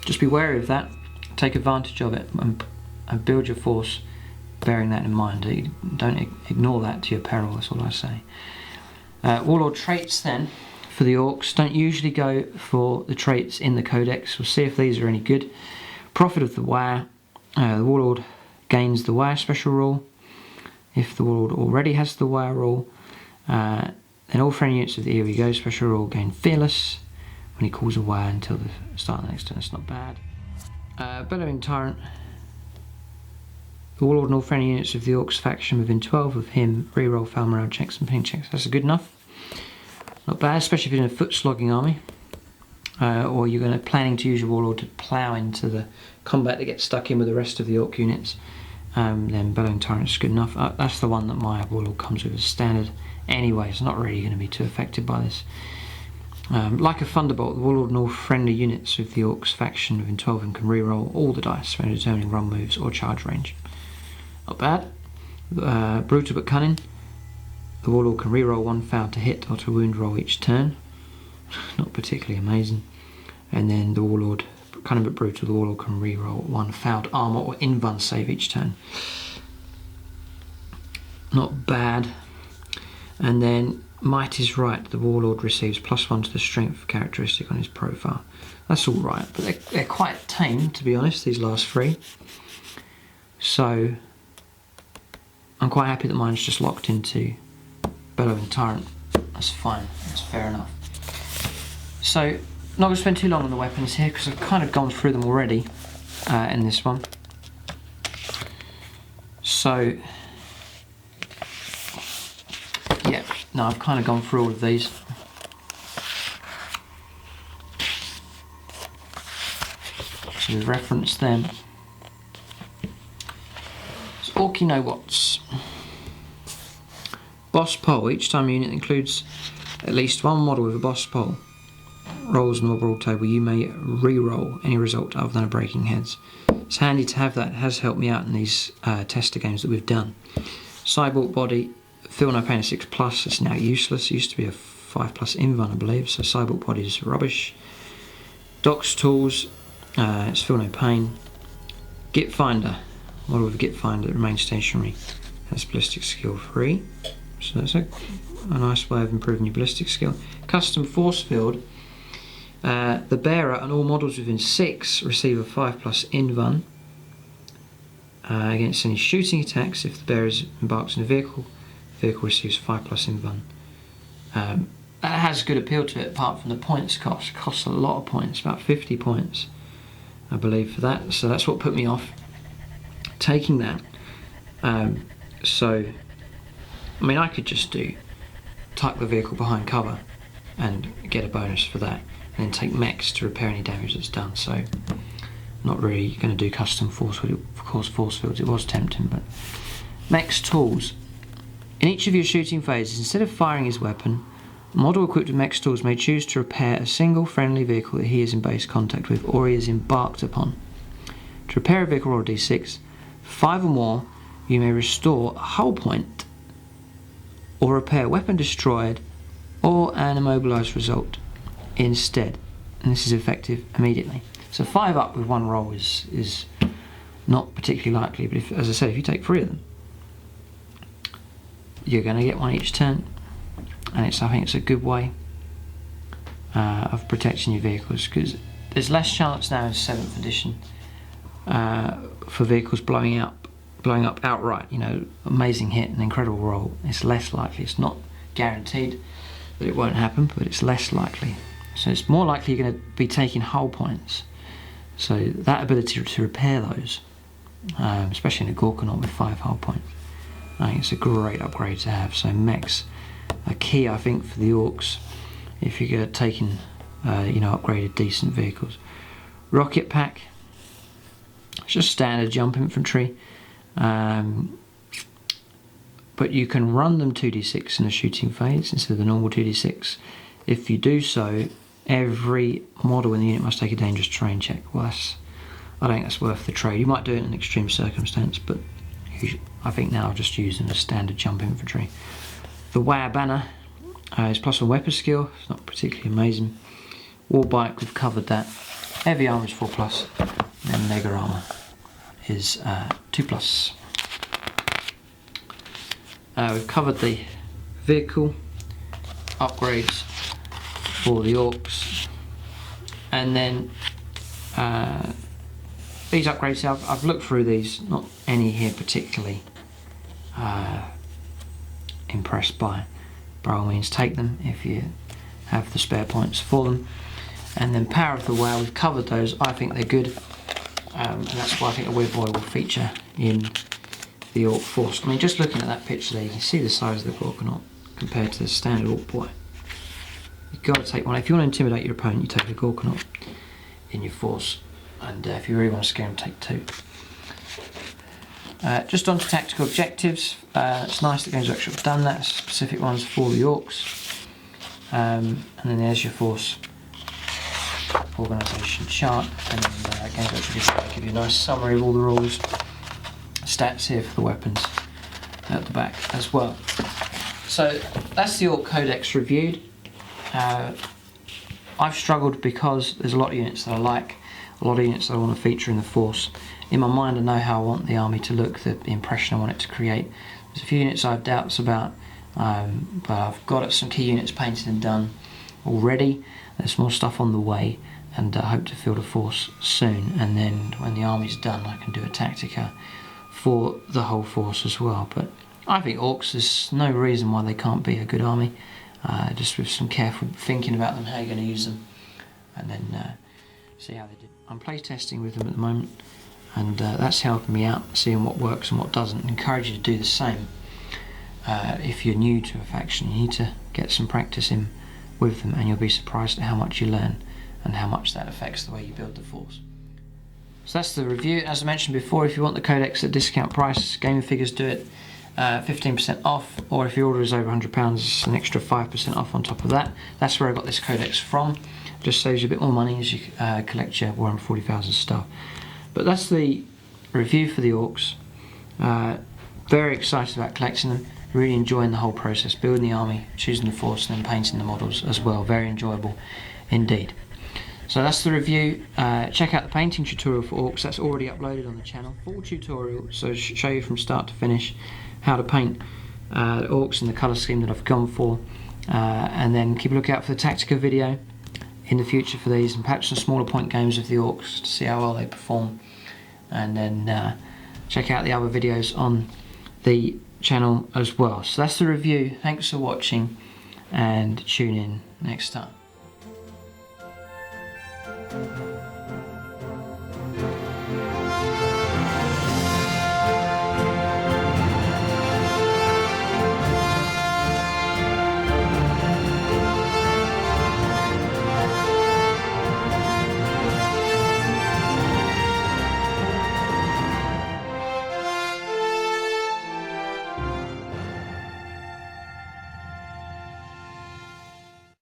just be wary of that. Take advantage of it and build your force bearing that in mind. Don't ignore that to your peril, that's all I say. Warlord traits then, for the Orks, don't usually go for the traits in the Codex. We'll see if these are any good. Prophet of the Wire, the Warlord gains the Wire special rule. If the Warlord already has the Wire rule, then all friendly units of the Here We Go special rule gain Fearless when he calls a Wire until the start of the next turn. That's not bad. Bellowing Tyrant. The Warlord and all friendly units of the Orks faction within 12 of him reroll fail morale checks and pinning checks. That's good enough. Not bad, especially if you're in a foot slogging army. Or you're planning to use your Warlord to plough into the combat that gets stuck in with the rest of the Ork units. Then Bellowing Tyrant is good enough. That's the one that my Warlord comes with as standard anyway. It's not really going to be too affected by this. Like a Thunderbolt, the Warlord and all friendly units with the Orks faction within 12 and can reroll all the dice when determining run moves or charge range. Not bad. Brutal but cunning. The Warlord can reroll 1 foul to hit or to wound roll each turn. Not particularly amazing. And then the Warlord, cunning but brutal, the Warlord can reroll 1 fouled armor or invuln save each turn. Not bad. And then Might is Right. The Warlord receives +1 to the strength characteristic on his profile. That's alright, but they're quite tame, to be honest, these last 3. So I'm quite happy that mine's just locked into Bellowing Tyrant. That's fine, that's fair enough. So, not going to spend too long on the weapons here because I've kind of gone through them already in this one. So, yeah, no, I've kind of gone through all of these. So we've referenced them. So Ork You Know What's. Boss Pole. Each time a unit includes at least 1 model with a boss pole rolls on the roll table, you may re-roll any result other than a breaking heads. It's handy to have that. It has helped me out in these tester games that we've done. Cyborg Body, Feel No Pain 6+, it's now useless. It used to be a 5+ invuln, I believe, so Cyborg Body is rubbish. Doc's Tools, it's Feel No Pain. Git Finder, model with a Git finder that remains stationary has ballistic skill 3. So that's a nice way of improving your ballistic skill. Custom force field. The bearer and all models within 6 receive a 5+ invuln against any shooting attacks. If the bearer embarks in a vehicle, the vehicle receives 5+ invuln. That has good appeal to it, apart from the points cost. It costs a lot of points, about 50 points, I believe, for that. So that's what put me off taking that. So, I mean, I could just tuck the vehicle behind cover and get a bonus for that, and then take mechs to repair any damage that's done. So, not really going to do custom force field. Of course, force fields, it was tempting, but mechs tools. In each of your shooting phases, instead of firing his weapon, a model equipped with mechs tools may choose to repair a single friendly vehicle that he is in base contact with or he is embarked upon. To repair a vehicle, roll a d6. 5 or more, you may restore a hull point or repair a weapon destroyed or an immobilized result instead, and this is effective immediately. So 5 up with 1 roll is not particularly likely, but as I said, if you take 3 of them, you're going to get 1 each turn, and I think it's a good way of protecting your vehicles, because there's less chance now in 7th edition for vehicles blowing up outright. You know, amazing hit, an incredible roll. It's less likely. It's not guaranteed that it won't happen, but it's less likely. So it's more likely you're going to be taking hull points. So that ability to repair those, especially in a Gorknaut with 5 hull points, I think it's a great upgrade to have. So mechs are key, I think, for the Orks if you're taking upgraded decent vehicles. Rocket pack, it's just standard jump infantry, but you can run them 2d6 in a shooting phase instead of the normal 2d6. If you do so, every model in the unit must take a dangerous terrain check. Well, I think that's worth the trade. You might do it in an extreme circumstance, but I think now I'll just use them as standard jump infantry. The War banner is +1 weapon skill. It's not particularly amazing. War bike, we've covered that. Heavy armor is 4+, and then mega armor is 2+. We've covered the vehicle upgrades for the Orks, and then these upgrades, I've looked through these, not any here particularly impressed by. By all means, take them if you have the spare points for them. And then Power of the Wow, we've covered those. I think they're good, and that's why I think a Weirdboy will feature in the Ork force. I mean, just looking at that picture there, you can see the size of the Gorknaut compared to the standard Ork Boy. You've got to take one. If you want to intimidate your opponent, you take a Gorknaut in your force, and if you really want to scare them, take 2. Just on to tactical objectives. It's nice that Games Workshop have done that, specific ones for the Orks. And then there's your force organisation chart, and then Games Workshop will give you a nice summary of all the rules, stats here for the weapons at the back as well. So that's the Ork Codex reviewed. I've struggled because there's a lot of units that I like, a lot of units that I want to feature in the force. In my mind I know how I want the army to look, the impression I want it to create. There's a few units I have doubts about, but I've got some key units painted and done already. There's more stuff on the way, and I hope to field a force soon, and then when the army's done I can do a Tactica for the whole force as well. But I think Orks, there's no reason why they can't be a good army, just with some careful thinking about them, how you're going to use them, and then see how they did. I'm play testing with them at the moment, and that's helping me out, seeing what works and what doesn't. I encourage you to do the same. If you're new to a faction, you need to get some practice in with them, and you'll be surprised at how much you learn and how much that affects the way you build the force. So that's the review. As I mentioned before, if you want the Codex at discount price, Gaming Figures do it 15% off, or if your order is over £100, it's an extra 5% off on top of that. That's where I got this Codex from. Just saves you a bit more money as you collect your Warhammer 40,000 stuff. But that's the review for the Orks. Very excited about collecting them. Really enjoying the whole process, building the army, choosing the force, and then painting the models as well. Very enjoyable indeed. So that's the review. Check out the painting tutorial for Orks, that's already uploaded on the channel. Full tutorial, so show you from start to finish how to paint the Orks in the colour scheme that I've gone for. And then keep a lookout for the Tactica video in the future for these, and perhaps some smaller point games of the Orks to see how well they perform. And then check out the other videos on the channel as well. So that's the review. Thanks for watching, and tune in next time.